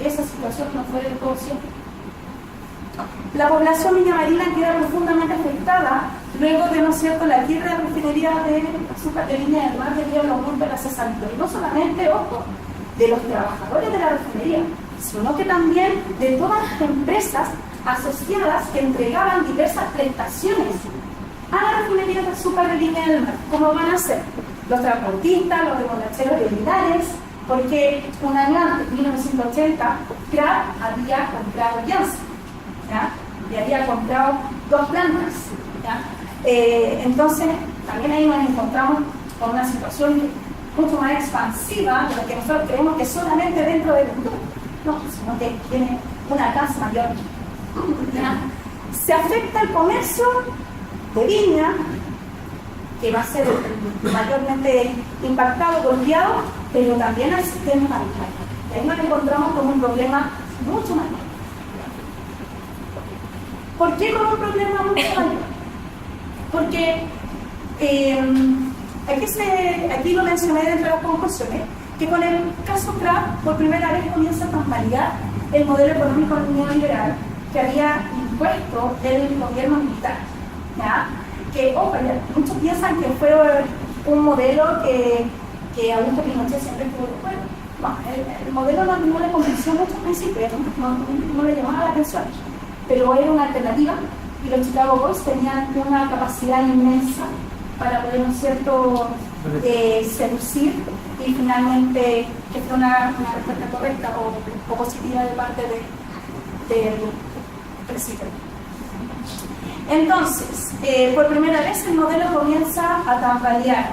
esa situación no fue del todo cierta. La población viñamarina queda profundamente afectada luego de, ¿no es cierto?, la quiebra de la refinería de azúcar de Viña del Mar debido al aumento de la cesanía. Y no solamente, ojo, de los trabajadores de la refinería, sino que también de todas las empresas asociadas que entregaban diversas prestaciones a la refinería de azúcar de Viña del Mar. ¿Cómo van a ser? Los transportistas, los remolacheros de Linares, porque un año antes, 1980, Kraft había comprado Janssen. ¿Ya? Y había comprado 2 plantas. ¿Ya? Entonces, también ahí nos encontramos con una situación mucho más expansiva de la que nosotros creemos que solamente dentro del mundo, no, sino que tiene un alcance mayor. ¿Ya? Se afecta el comercio de viña, que va a ser mayormente impactado, golpeado, pero también al sistema bancario. Ahí nos encontramos con un problema mucho mayor. ¿Por qué con un problema mucho mayor? Porque aquí lo mencioné dentro de las conclusiones, que con el caso Kraft por primera vez comienza a tambalear el modelo económico neoliberal que había impuesto el gobierno militar. ¿Ya? Que, muchos piensan que fue un modelo que Augusto Pinochet siempre estuvo de acuerdo. No, el modelo no le convenció mucho al principio, no le llamaba la atención, pero era una alternativa y los Chicago Boys tenían una capacidad inmensa para poder, ¿no es cierto?, seducir y finalmente que fue una respuesta correcta o positiva de parte del presidente. Entonces, por primera vez el modelo comienza a tambalear.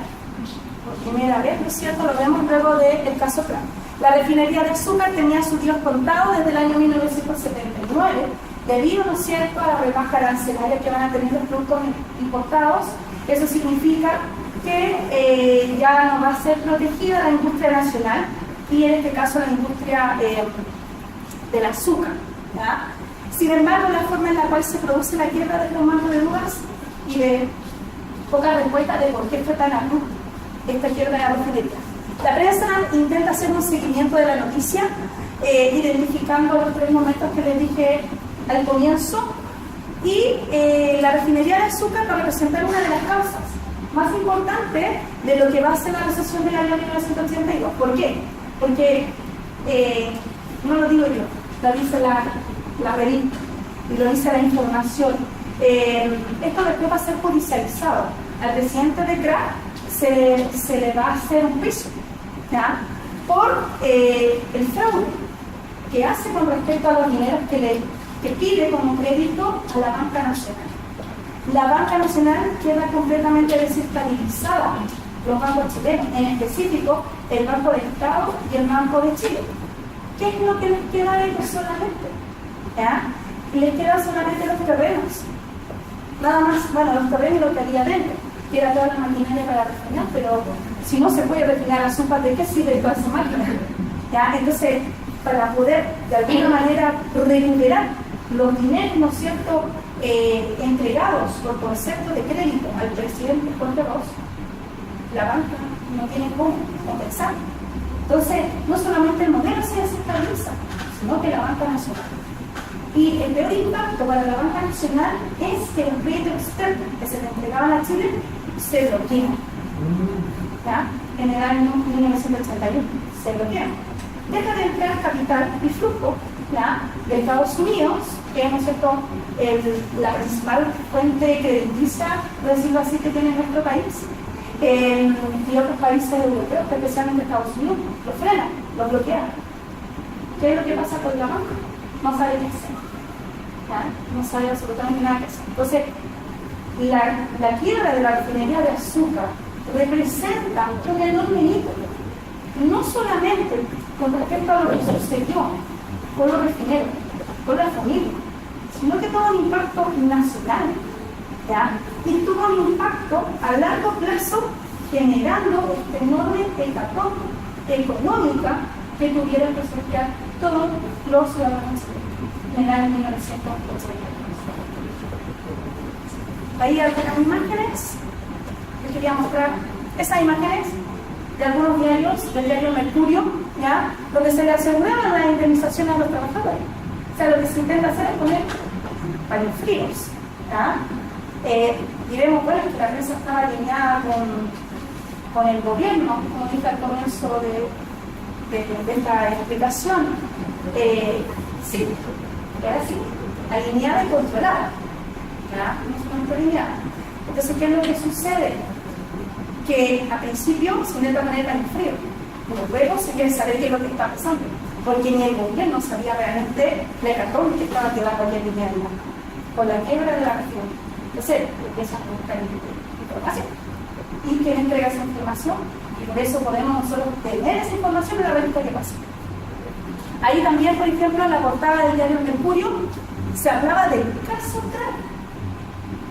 Por primera vez, ¿no es cierto?, lo vemos luego del caso Kraft. La refinería de azúcar tenía sus días contados desde el año 1979 debido, ¿no es cierto?, a la rebaja arancelaria que van a tener los productos importados. Eso significa que ya no va a ser protegida la industria nacional y en este caso la industria del azúcar, ¿ya? Sin embargo, la forma en la cual se produce la quiebra de los mangos de dudas y de pocas respuestas de por qué fue tan abrupta esta quiebra de la refinería. La prensa intenta hacer un seguimiento de la noticia, identificando los 3 momentos que les dije al comienzo, y la refinería de azúcar va a representar una de las causas más importantes de lo que va a ser la recesión del año 1982. ¿Por qué? Porque, no lo digo yo, lo dice la revista y lo dice la información. Esto después va a ser judicializado. Al presidente de CRA se le va a hacer un juicio, ¿ya?, por el fraude que hace con respecto a los dineros que pide como crédito a la banca nacional. La banca nacional queda completamente desestabilizada, los bancos chilenos, en específico el Banco del Estado y el Banco de Chile. ¿Qué es lo que les queda a ellos solamente? ¿Ya? Les quedan solamente los terrenos, nada más, bueno, los terrenos y lo que había dentro, que era toda la maquinaria para refinar, pero si no se puede refinar azúcar, ¿de qué sirve toda esa máquina? ¿Ya? Entonces, para poder de alguna manera recuperar los dineros, ¿no es cierto?, entregados por concepto de crédito al presidente Juan de Rós, la banca no tiene cómo compensar. Entonces, no solamente el modelo se desestabiliza, sino que la banca nacional. Y el peor impacto para la banca nacional es que el crédito externo que se le entregaban a Chile se bloquea. ¿Ya? En el año 1981 se bloquea. Deja de entrar capital y flujo, ¿ya?, de Estados Unidos, que es, ¿no es cierto?, la principal fuente crediticia, por decirlo así, que tiene nuestro país, y otros países europeos, especialmente Estados Unidos, lo frenan, lo bloquean. ¿Qué es lo que pasa con la banca? No sabe qué hacer, ¿ya? No sabe absolutamente nada qué hacer. Entonces, la quiebra de la refinería de azúcar representa un enorme hito, no solamente con respecto a lo que sucedió con los refineros, con la familia, sino que tuvo un impacto nacional, ¿ya?, y tuvo un impacto a largo plazo, generando este enorme hecatombe económica que tuvieron que sortear todos los ciudadanos en el año 1980. Ahí algunas imágenes, les quería mostrar esas imágenes de algunos diarios, del diario Mercurio, ¿ya?, donde se le aseguraba la indemnización a los trabajadores. O sea, lo que se intenta hacer es poner paños fríos, ¿ya? Y vemos, bueno, que la prensa estaba alineada con el gobierno, como dije al comienzo de esta explicación. Sí, era así, alineada y controlada, ¿ya? No está alineada. Entonces, ¿qué es lo que sucede? Que a principio se intenta poner paños fríos, pero luego se quiere saber qué es lo que está pasando, porque ni el gobierno sabía realmente la hecatombe que estaba llevando aquel dinero con la quiebra de la región. Entonces, empiezan a buscar información. ¿Y quién entrega esa información? Y por eso podemos nosotros tener esa información en la revista que pasa. Ahí también, por ejemplo, en la portada del diario Mercurio, se hablaba del caso CRA.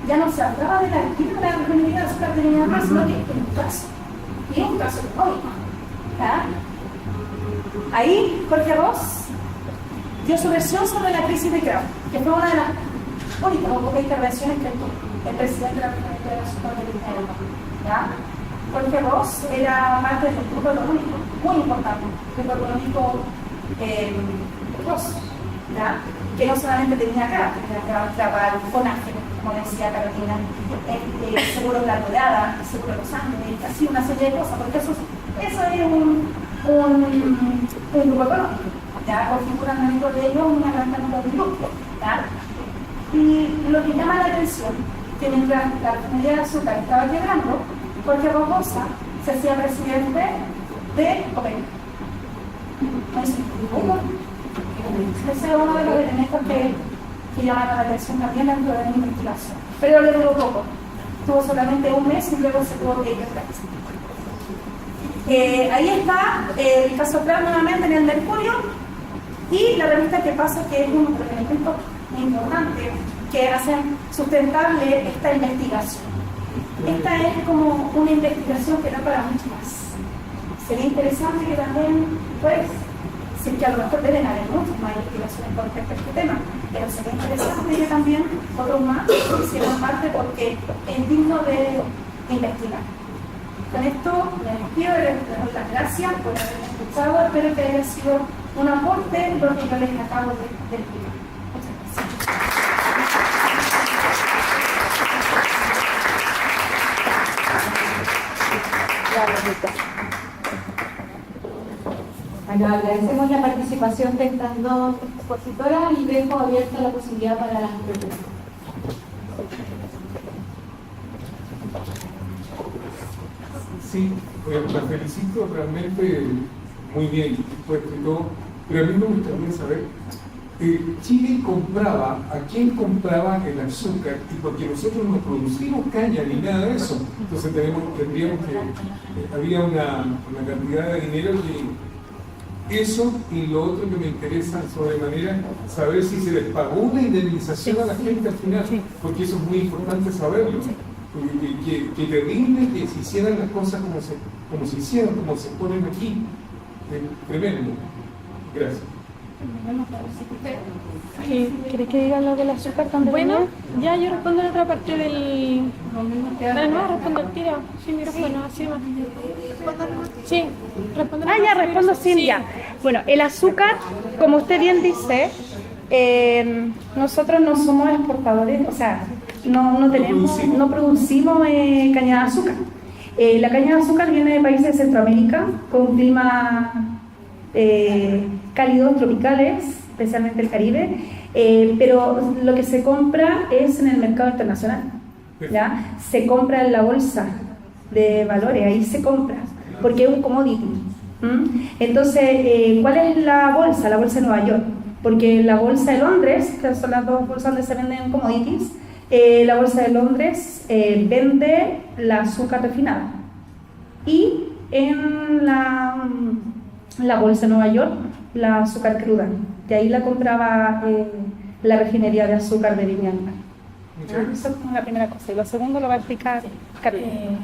Ya no se hablaba de la quiebra de la refinería de azúcar de Viña del Mar, sino que es un caso. Y es un caso económico. ¿Ya? Ahí Jorge Ross dio su versión sobre la crisis de CRA, que fue una de las únicas o pocas intervenciones que tuvo el presidente de la refinería de azúcar de Viña del Mar. ¿Ya? Jorge Ross era parte del grupo económico muy importante, el grupo económico Ross, ¿ya?, que no solamente tenía CRA, para el FONAGE, como decía Carolina, seguro La Dorada, seguro Los Ángeles, así una serie de cosas, porque eso es un grupo económico, ¿ya?, configuran dentro de ellos una gran cantidad de grupos, ¿ya? Y lo que llama la atención, que mientras la refinería de azúcar estaba quebrando, Jorge Rocosa se hacía presidente de OPEC. Ese es uno de los elementos que llamaron la atención también dentro de la investigación. Pero le duró poco. Tuvo solamente un mes y luego se tuvo que ir a ahí está el caso CRA nuevamente en el Mercurio y la revista que pasa, que es un elemento importantes que hacen sustentable esta investigación. Esta es como una investigación que da para mucho más. Sería interesante que también, pues, si es que a lo mejor deben haber muchas más investigaciones con respecto a este tema, pero sería interesante que también otros más hicieran parte porque es digno de investigar. Con esto les despido y les doy las gracias por haberme escuchado. Espero que haya sido un aporte lo que yo les acabo de explicar. Muchas gracias. Bueno, agradecemos la participación de estas dos expositoras y dejo abierta la posibilidad para las preguntas. Sí, la felicito realmente muy bien, pues, todo, pero a mí me gustaría saber, Chile compraba, ¿a quién compraba el azúcar? Y porque nosotros no producimos caña ni nada de eso, entonces tendríamos que, había una cantidad de dinero que eso, y lo otro que me interesa sobremanera, saber si se les pagó una indemnización a la gente al final, porque eso es muy importante saberlo. Que terrible que se hicieran las cosas como se hicieron, como se ponen aquí. Tremendo. Gracias. ¿Querés que diga lo del azúcar también? Bueno, ya yo respondo en otra parte del... No, respondo el tiro. Sí, micrófono, así más. Sí, respondo. Ya respondo, Silvia. Bueno, el azúcar, como usted bien dice, nosotros no somos exportadores, o sea, no producimos caña de azúcar. La caña de azúcar viene de países de Centroamérica con clima cálidos, tropicales, especialmente el Caribe, pero lo que se compra es en el mercado internacional, ¿ya? Se compra en la bolsa de valores, ahí se compra, porque es un commodity. Entonces, ¿cuál es la bolsa? La bolsa de Nueva York, porque la bolsa de Londres, que son las dos bolsas donde se venden commodities, la bolsa de Londres vende la azúcar refinada, y en la bolsa de Nueva York la azúcar cruda, de ahí la compraba la refinería de azúcar de Viñanga. Eso es como la primera cosa, y lo segundo lo va a explicar Carolina.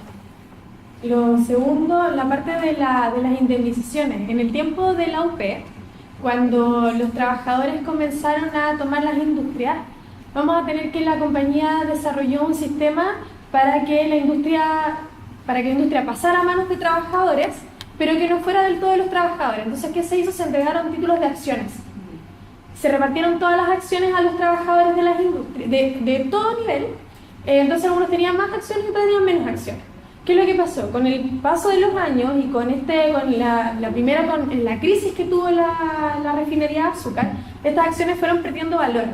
Lo segundo, la parte de las indemnizaciones. En el tiempo de la UP, cuando los trabajadores comenzaron a tomar las industrias, vamos a tener que la compañía desarrolló un sistema para que la industria pasara a manos de trabajadores, pero que no fuera del todo de los trabajadores. Entonces, ¿qué se hizo? Se entregaron títulos de acciones. Se repartieron todas las acciones a los trabajadores de las industrias, de todo nivel. Entonces, algunos tenían más acciones y otros tenían menos acciones. ¿Qué es lo que pasó? Con el paso de los años y con la crisis que tuvo la refinería de azúcar, estas acciones fueron perdiendo valor.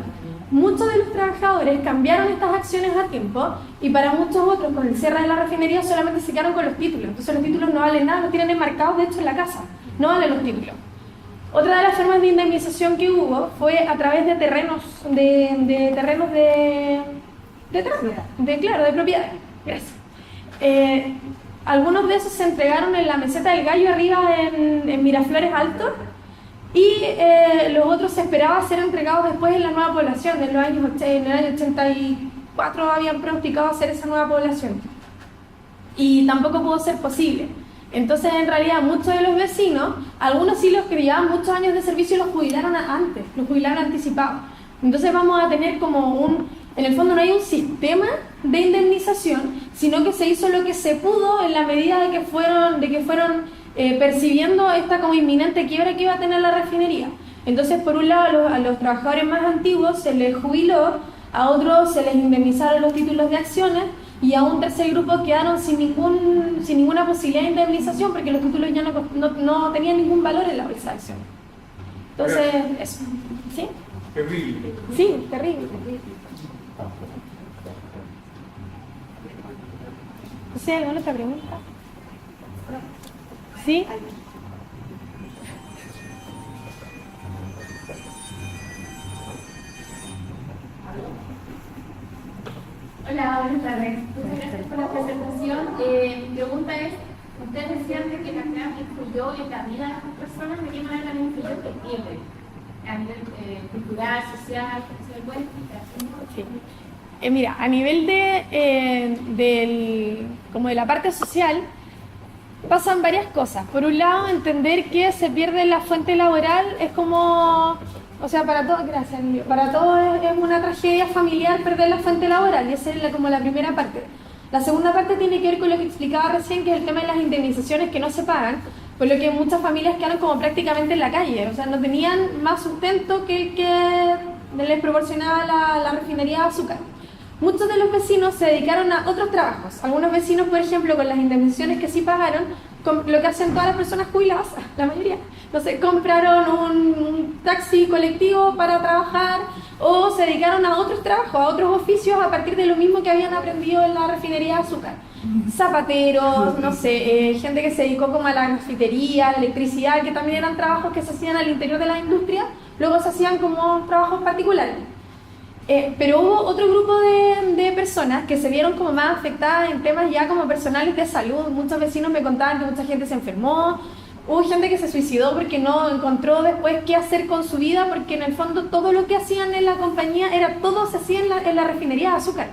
Muchos de los trabajadores cambiaron estas acciones a tiempo, y para muchos otros, con el cierre de la refinería, solamente se quedaron con los títulos. Entonces los títulos no valen nada, los tienen enmarcados de hecho en la casa, no valen los títulos. Otra de las formas de indemnización que hubo fue a través de terrenos de propiedad. Gracias. Algunos de esos se entregaron en la meseta del Gallo arriba en Miraflores Alto, y los otros se esperaba ser entregados después en la nueva población. En el año 84 habían pronosticado hacer esa nueva población y tampoco pudo ser posible. Entonces, en realidad, muchos de los vecinos, algunos sí los que llevaban muchos años de servicio, los jubilaron antes, los jubilaron anticipados. Entonces vamos a tener en el fondo no hay un sistema de indemnización, sino que se hizo lo que se pudo en la medida de que fueron percibiendo esta como inminente quiebra que iba a tener la refinería. Entonces, por un lado, a los trabajadores más antiguos se les jubiló, a otros se les indemnizaron los títulos de acciones, y a un tercer grupo quedaron sin ninguna posibilidad de indemnización porque los títulos ya no tenían ningún valor en la bolsa de acciones. Entonces, eso. ¿Sí? Terrible. Sí, terrible. ¿Sí? ¿Alguna otra pregunta? ¿Sí? Hola, buenas tardes. Muchas gracias por la presentación. Mi pregunta es, ustedes decían que la CREAM influyó en la vida de las personas, ¿de qué manera influyó que quiebre? a nivel cultural, social, ¿se puede explicar? Sí. Mira, a nivel como de la parte social, pasan varias cosas. Por un lado, entender que se pierde la fuente laboral es como, o sea, para todos, gracias Emilio, para todos es una tragedia familiar perder la fuente laboral, y esa es como la primera parte. La segunda parte tiene que ver con lo que explicaba recién, que es el tema de las indemnizaciones que no se pagan, por lo que muchas familias quedaron como prácticamente en la calle, o sea, no tenían más sustento que el que les proporcionaba la refinería de azúcar. Muchos de los vecinos se dedicaron a otros trabajos. Algunos vecinos, por ejemplo, con las indemnizaciones que sí pagaron, lo que hacen todas las personas jubiladas, la mayoría, no sé, compraron un taxi colectivo para trabajar o se dedicaron a otros trabajos, a otros oficios a partir de lo mismo que habían aprendido en la refinería de azúcar. Zapateros, no sé, gente que se dedicó como a la grafitería, la electricidad, que también eran trabajos que se hacían al interior de la industria, luego se hacían como trabajos particulares. Pero hubo otro grupo de personas que se vieron como más afectadas en temas ya como personales de salud. Muchos vecinos me contaban que mucha gente se enfermó, hubo gente que se suicidó porque no encontró después qué hacer con su vida, porque en el fondo todo lo que hacían en la compañía, todo se hacía en la refinería de azúcar.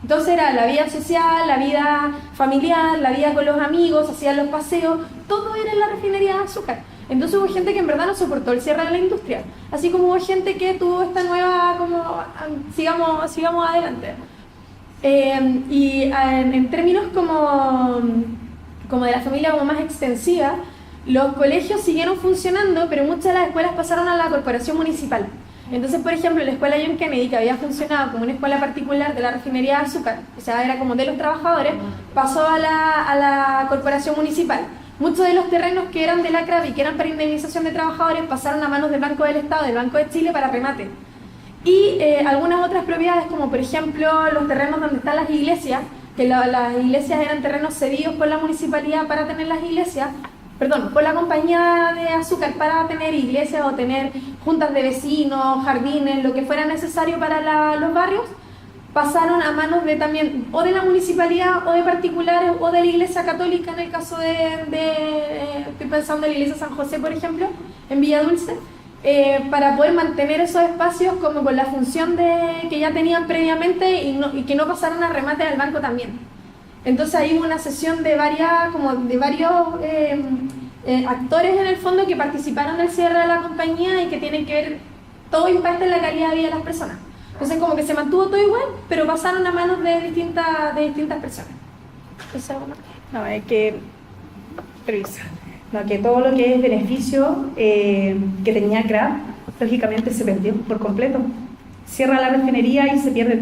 Entonces era la vida social, la vida familiar, la vida con los amigos, hacían los paseos, todo era en la refinería de azúcar. Entonces hubo gente que en verdad no soportó el cierre de la industria, así como hubo gente que tuvo esta nueva, como, sigamos adelante. Y en términos como de la familia como más extensiva, los colegios siguieron funcionando, pero muchas de las escuelas pasaron a la corporación municipal. Entonces, por ejemplo, la escuela John Kennedy, que había funcionado como una escuela particular de la refinería de azúcar, o sea, era como de los trabajadores, pasó a la corporación municipal. Muchos de los terrenos que eran de la CRAB y que eran para indemnización de trabajadores pasaron a manos del Banco del Estado, del Banco de Chile, para remate. Y algunas otras propiedades, como por ejemplo los terrenos donde están las iglesias, que las iglesias eran terrenos cedidos por la municipalidad para tener las iglesias, por la compañía de azúcar para tener iglesias o tener juntas de vecinos, jardines, lo que fuera necesario para los barrios, pasaron a manos de también o de la municipalidad o de particulares o de la iglesia católica, en el caso estoy pensando en la iglesia San José, por ejemplo, en Villa Dulce, para poder mantener esos espacios como con la función que ya tenían previamente y que no pasaron a remate al banco también. Entonces ahí hubo una sesión de varios actores en el fondo que participaron del cierre de la compañía y que tienen que ver, todo impacta en la calidad de vida de las personas. Entonces como que se mantuvo todo igual, pero pasaron a manos de distintas personas. No, es que revisar. No, que todo lo que es beneficio que tenía CRAB, lógicamente se perdió por completo. Cierra la refinería y se pierde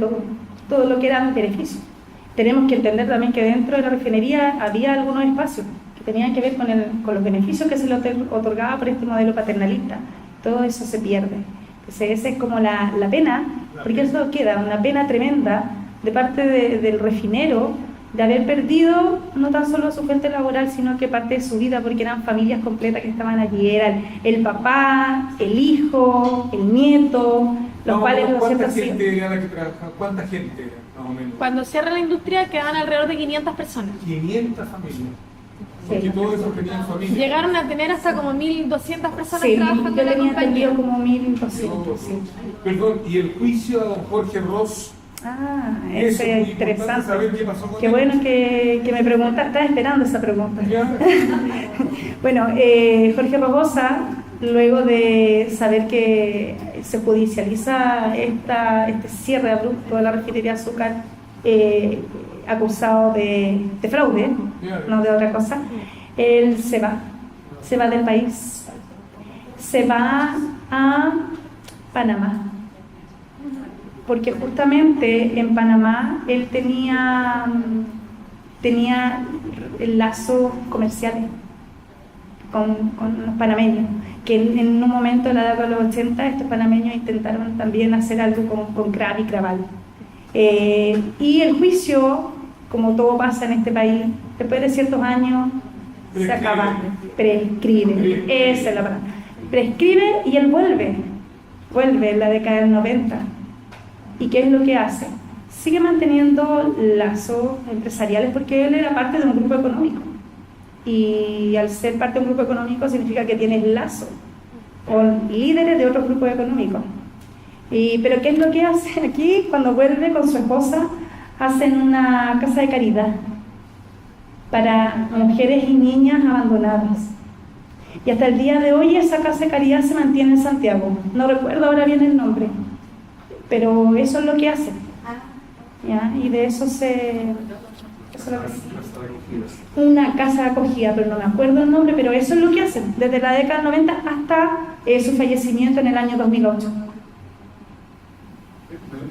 todo lo que era beneficio. Tenemos que entender también que dentro de la refinería había algunos espacios que tenían que ver con los beneficios que se le otorgaba por este modelo paternalista. Todo eso se pierde. Entonces esa es como la pena, porque eso queda una pena tremenda de parte del refinero de haber perdido no tan solo su fuente laboral, sino que parte de su vida, porque eran familias completas que estaban allí, eran el papá, el hijo, el nieto, los cuales lo siempre ¿Cuánta gente era la que trabajaba? ¿Cuánta gente era, más o menos? Cuando cierra la industria quedan alrededor de 500 personas. 500 familias. Porque todos esos tenían familia. Llegaron a tener hasta como 1.200 personas sí, trabajando yo en la tenía compañía. entendido como 1.200. Sí. Perdón, ¿y el juicio a don Jorge Ross? Eso es interesante. Saber qué pasó con Qué él. bueno que me preguntas, estaba esperando esa pregunta. Bueno, Jorge Robosa, luego de saber que se judicializa este cierre abrupto de la refinería de azúcar, acusado de fraude, no de otra cosa, él se va del país, se va a Panamá, porque justamente en Panamá él tenía lazos comerciales con los panameños, que en un momento de la década de los 80 estos panameños intentaron también hacer algo con CRAB y Craval. Y el juicio, como todo pasa en este país, después de ciertos años se acaba, prescribe, esa es la palabra, prescribe y él vuelve en la década del 90. ¿Y qué es lo que hace? Sigue manteniendo lazos empresariales porque él era parte de un grupo económico. Y al ser parte de un grupo económico significa que tienes lazo son líderes de otros grupos económicos. Pero ¿qué es lo que hace aquí? Cuando vuelve con su esposa, hacen una casa de caridad para mujeres y niñas abandonadas. Y hasta el día de hoy esa casa de caridad se mantiene en Santiago. No recuerdo ahora bien el nombre, pero eso es lo que hacen. ¿Ya? Y de eso eso es lo que hacen. Una casa de acogida, pero no me acuerdo el nombre, pero eso es lo que hacen, desde la década del 90 hasta su fallecimiento en el año 2008.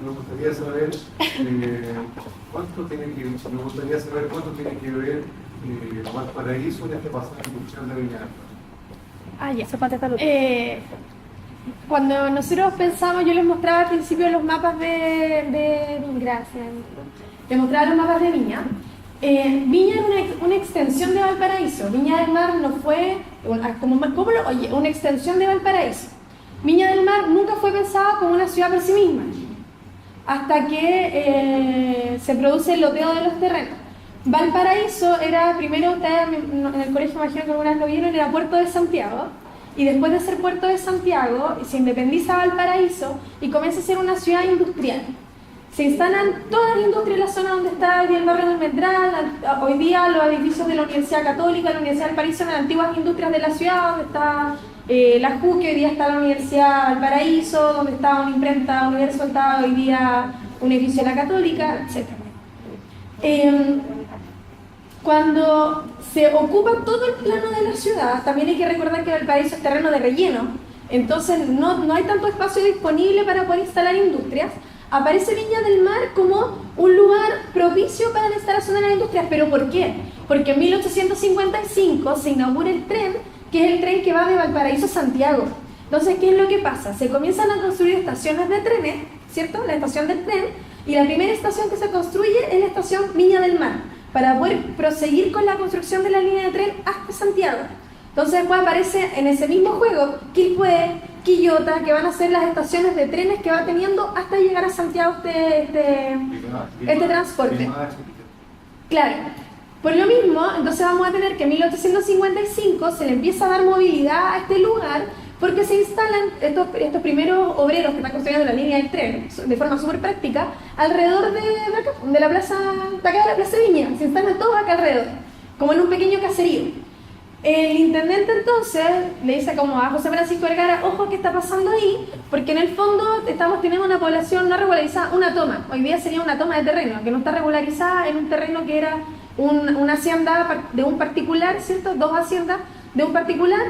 Me gustaría saber cuánto tiene que ver Valparaíso en este pasaje industrial de Viña del Mar. Ya. Cuando nosotros pensamos, yo les mostraba al principio los mapas gracias. Les mostraba los mapas de Viña. Viña era una extensión de Valparaíso. Viña del Mar no fue una extensión de Valparaíso. Viña del Mar nunca fue pensada como una ciudad por sí misma, hasta que se produce el loteo de los terrenos. Valparaíso era, primero, en el colegio, imagino que algunas lo vieron, era Puerto de Santiago, y después de ser Puerto de Santiago, se independiza Valparaíso y comienza a ser una ciudad industrial. Se instalan todas las industrias en la zona donde está el barrio del Almendral. Hoy día los edificios de la Universidad Católica, la Universidad del Paraíso, son las antiguas industrias de la ciudad, donde está la JUC, hoy día está la Universidad Valparaíso, donde está una imprenta Universo, está hoy día un edificio de la Católica, etc. Cuando se ocupa todo el plano de la ciudad, también hay que recordar que Valparaíso es terreno de relleno, entonces no hay tanto espacio disponible para poder instalar industrias. Aparece Viña del Mar como un lugar propicio para la instalación de las industrias. ¿Pero por qué? Porque en 1855 se inaugura el tren, que es el tren que va de Valparaíso a Santiago. Entonces, ¿qué es lo que pasa? Se comienzan a construir estaciones de trenes, ¿cierto? La estación del tren, y la primera estación que se construye es la estación Viña del Mar, para poder proseguir con la construcción de la línea de tren hasta Santiago. Entonces después aparece en ese mismo juego Quilpué, Quillota, que van a ser las estaciones de trenes que va teniendo hasta llegar a Santiago este transporte. Claro. Por lo mismo, entonces vamos a tener que en 1855 se le empieza a dar movilidad a este lugar, porque se instalan estos primeros obreros que están construyendo la línea del tren de forma súper práctica alrededor de la plaza, de acá de la Plaza Viña. Se instalan todos acá alrededor, como en un pequeño caserío. El intendente entonces le dice como a José Francisco Vergara: ojo, ¿qué está pasando ahí? Porque en el fondo estamos teniendo una población no regularizada, una toma. Hoy día sería una toma de terreno, que no está regularizada en un terreno que era una hacienda de un particular, ¿cierto? Dos haciendas de un particular,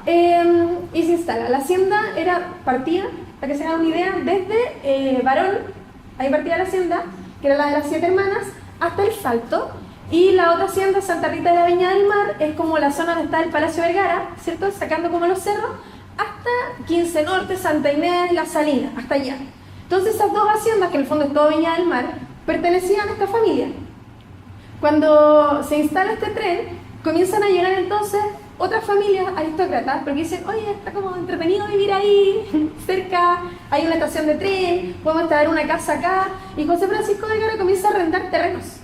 y se instala. La hacienda partía, para que se hagan una idea, desde Barón, ahí partía la hacienda, que era la de las 7 hermanas, hasta el Salto. Y la otra hacienda, Santa Rita de la Viña del Mar, es como la zona donde está el Palacio Vergara, ¿cierto? Sacando como los cerros, hasta 15 Norte, Santa Inés, La Salina, hasta allá. Entonces esas dos haciendas, que en el fondo es todo Viña del Mar, pertenecían a esta familia. Cuando se instala este tren, comienzan a llegar entonces otras familias aristócratas, porque dicen: oye, está como entretenido vivir ahí, cerca, hay una estación de tren, podemos traer una casa acá. Y José Francisco Vergara comienza a arrendar terrenos.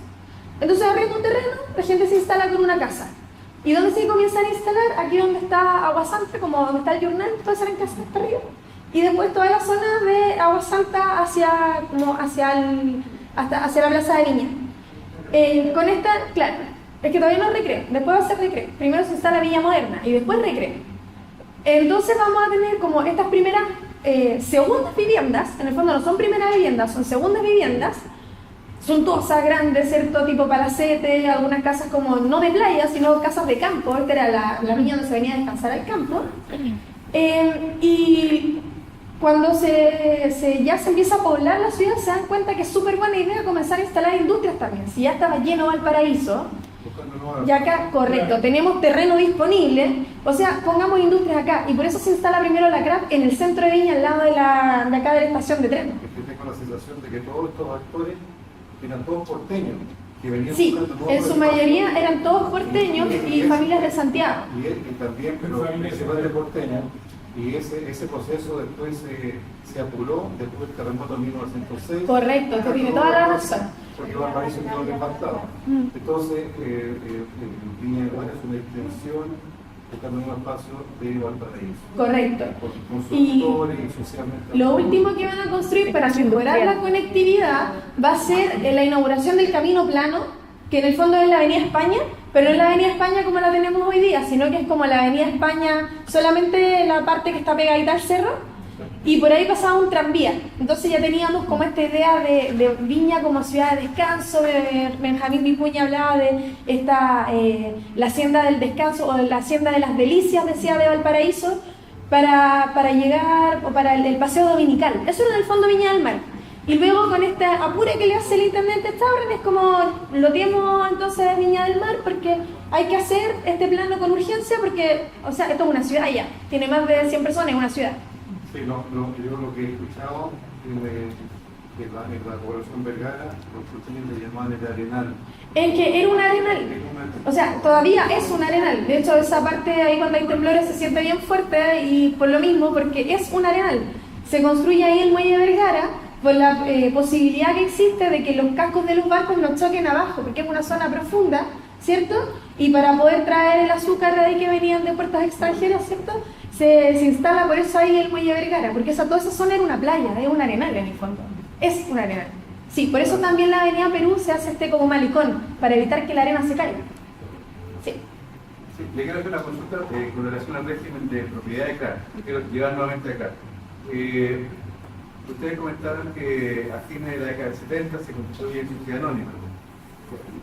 Entonces arrienda un terreno, la gente se instala con una casa. ¿Y dónde se comienzan a instalar? Aquí donde está Agua Santa, como donde está el Journal, todas eran casas hasta arriba. Y después toda la zona de Agua Santa hacia la Plaza de Viña. Con esta, claro, es que todavía no es Recreo, después va a ser Recreo. Primero se instala Villa Moderna y después Recreo. Entonces vamos a tener como estas primeras segundas viviendas, en el fondo no son primeras viviendas, son segundas viviendas. Son tosas grandes, ¿cierto? Tipo palacete, algunas casas como no de playa, sino casas de campo. Esta era la villa donde se venía a descansar al campo. Y cuando ya se empieza a poblar la ciudad, se dan cuenta que es súper buena idea comenzar a instalar industrias también. Si ya estaba lleno Valparaíso, ya acá, correcto, tenemos terreno disponible, o sea, pongamos industrias acá. Y por eso se instala primero la CRAP en el centro de Viña, al lado de acá de la estación de tren. Tengo la sensación de que todos estos actores eran todos porteños, que venían en su mayoría eran todos porteños y familias de Santiago. Y también, pero principalmente porteños, y ese proceso después se apuró después del terremoto de 1906. Correcto, que tiene toda la razón. Porque Valparaíso quedó devastado. Entonces, Viña del Mar es una extensión buscando un espacio de Valparaíso. Correcto. Con consultores y socialmente. Lo último que van a construir para mejorar la conectividad va a ser la inauguración del camino plano, que en el fondo es la Avenida España, pero no es la Avenida España como la tenemos hoy día, sino que es como la Avenida España, solamente la parte que está pegadita al cerro, y por ahí pasaba un tranvía. Entonces ya teníamos como esta idea de Viña como ciudad de descanso. Benjamín Vicuña hablaba de la hacienda del descanso, o la hacienda de las delicias, decía, de Valparaíso, para llegar, o para el paseo dominical. Eso era en el fondo Viña del Mar. Y luego con esta apura que le hace el intendente Staurren, es como lo tenemos entonces de Viña del Mar, porque hay que hacer este plano con urgencia, porque, o sea, esto es una ciudad ya, tiene más de 100 personas, es una ciudad. Sí, yo lo que he escuchado en la población Vergara, los cochinos le llamaban el arenal. En que era un arenal, o sea, todavía es un arenal. De hecho, esa parte ahí cuando hay temblores se siente bien fuerte, y por lo mismo, porque es un arenal. Se construye ahí el muelle Vergara por la posibilidad que existe de que los cascos de los barcos no choquen abajo, porque es una zona profunda, ¿cierto? Y para poder traer el azúcar de ahí que venían de puertos extranjeros, ¿cierto? Se instala por eso ahí el muelle Vergara, porque toda esa zona era una playa, es un arenal en el fondo. Es un arenal. Sí, por eso también la avenida Perú se hace como malecón, para evitar que la arena se caiga. Sí. Sí, le quiero hacer una consulta con relación al régimen de propiedad de CRAP. Quiero llegar nuevamente acá. Ustedes comentaron que a fines de la década del 70 se constituye en sociedad anónima.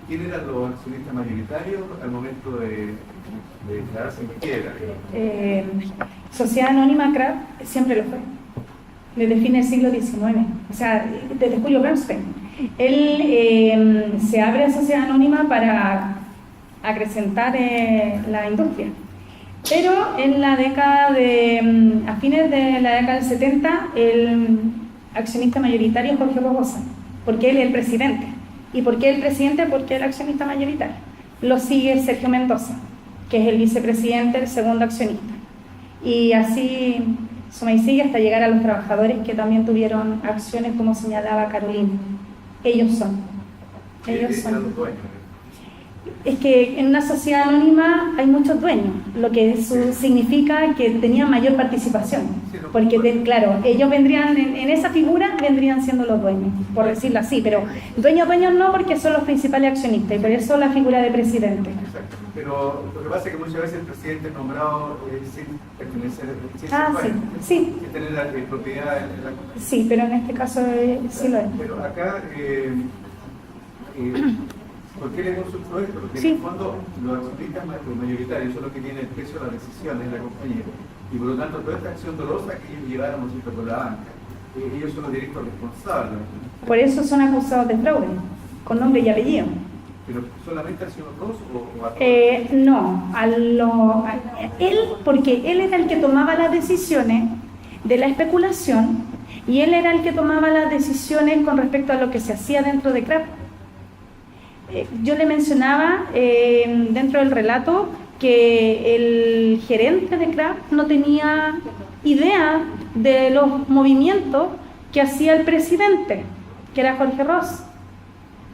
¿Quién eran los accionistas mayoritarios al momento de declararse en quiebra? Sociedad Anónima CRAP siempre lo fue, desde fines del siglo XIX, o sea, desde Julio Bernstein. Él se abre a Sociedad Anónima para acrecentar la industria. Pero en la década a fines de la década del 70, el accionista mayoritario es Jorge Robosa, porque él es el presidente. ¿Y por qué el presidente? Porque es el accionista mayoritario. Lo sigue Sergio Mendoza, que es el vicepresidente, el segundo accionista. Y así suma y sigue hasta llegar a los trabajadores, que también tuvieron acciones, como señalaba Carolina. Ellos son. Es que en una sociedad anónima hay muchos dueños, lo que eso significa que tenían mayor participación, porque claro, ellos vendrían en esa figura, vendrían siendo los dueños, por decirlo así, pero dueños no, porque son los principales accionistas, y por eso la figura de presidente. Exacto, pero lo que pasa es que muchas veces el presidente es nombrado sin pertenecer, sin tener la propiedad en la... Sí, pero en este caso sí lo es. Pero acá... ¿por qué le consultó esto? Porque sí, en el fondo los accionistas mayoritarios son los que tienen el peso de las decisiones en la compañía, y por lo tanto toda esta acción dolosa que ellos llevaron por la banca, ellos son los directos responsables. Por eso son acusados de fraude, con nombre y apellido. ¿Pero solamente a sido dos o a todos? No, él, porque él era el que tomaba las decisiones de la especulación, y él era el que tomaba las decisiones con respecto a lo que se hacía dentro de CRAP. Yo le mencionaba dentro del relato que el gerente de CRAP no tenía idea de los movimientos que hacía el presidente, que era Jorge Ross.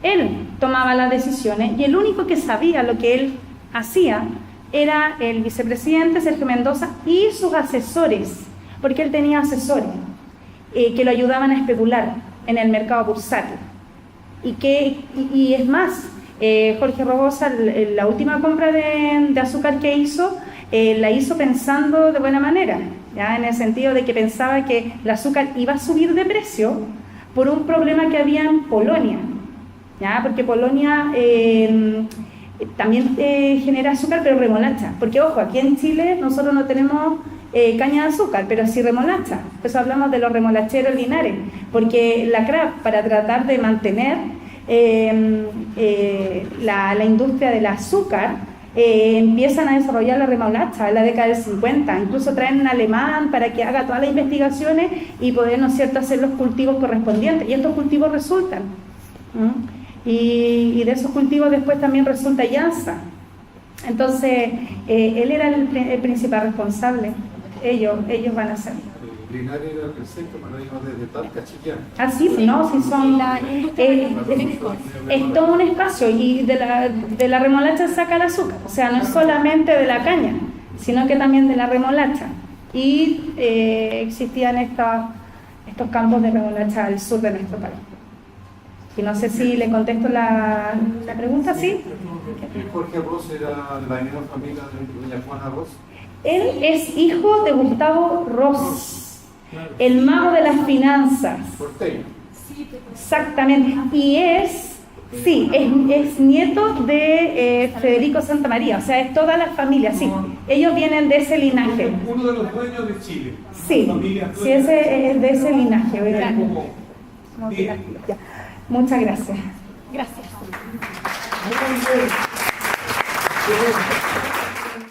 Él tomaba las decisiones, y el único que sabía lo que él hacía era el vicepresidente Sergio Mendoza y sus asesores, porque él tenía asesores que lo ayudaban a especular en el mercado bursátil. Y es más, Jorge Robosa, la última compra de azúcar que hizo, la hizo pensando de buena manera, ¿ya? En el sentido de que pensaba que el azúcar iba a subir de precio por un problema que había en Polonia, ¿ya? Porque Polonia también genera azúcar, pero remolacha. Porque, ojo, aquí en Chile nosotros no tenemos caña de azúcar, pero sí remolacha. Por eso hablamos de los remolacheros linares, porque la CRAP, para tratar de mantener la industria del azúcar, empiezan a desarrollar la remolacha en la década del 50, incluso traen un alemán para que haga todas las investigaciones y poder, ¿no es cierto?, hacer los cultivos correspondientes, y estos cultivos resultan, y de esos cultivos después también resulta llanza. Entonces él era el principal responsable. Ellos van a ser. Linares era el centro, pero ellos desde Talca, Chillán. Así, sí, no, si son es todo un espacio, y de la remolacha saca el azúcar, o sea, no es solamente de la caña, sino que también de la remolacha. Y existían estos campos de remolacha al sur de nuestro país. Y no sé si le contesto la pregunta, ¿sí? Jorge Ross era de la misma familia de doña Juana Ross. Él es hijo de Gustavo Ross, el mago de las finanzas. Porteño. Exactamente. Y es nieto de Federico Santamaría, o sea, es toda la familia, sí. Ellos vienen de ese linaje. Uno de los dueños de Chile. Sí, sí, ese es de ese linaje. ¿Verdad? Bien. Ya. Muchas gracias. Gracias. Muy bien.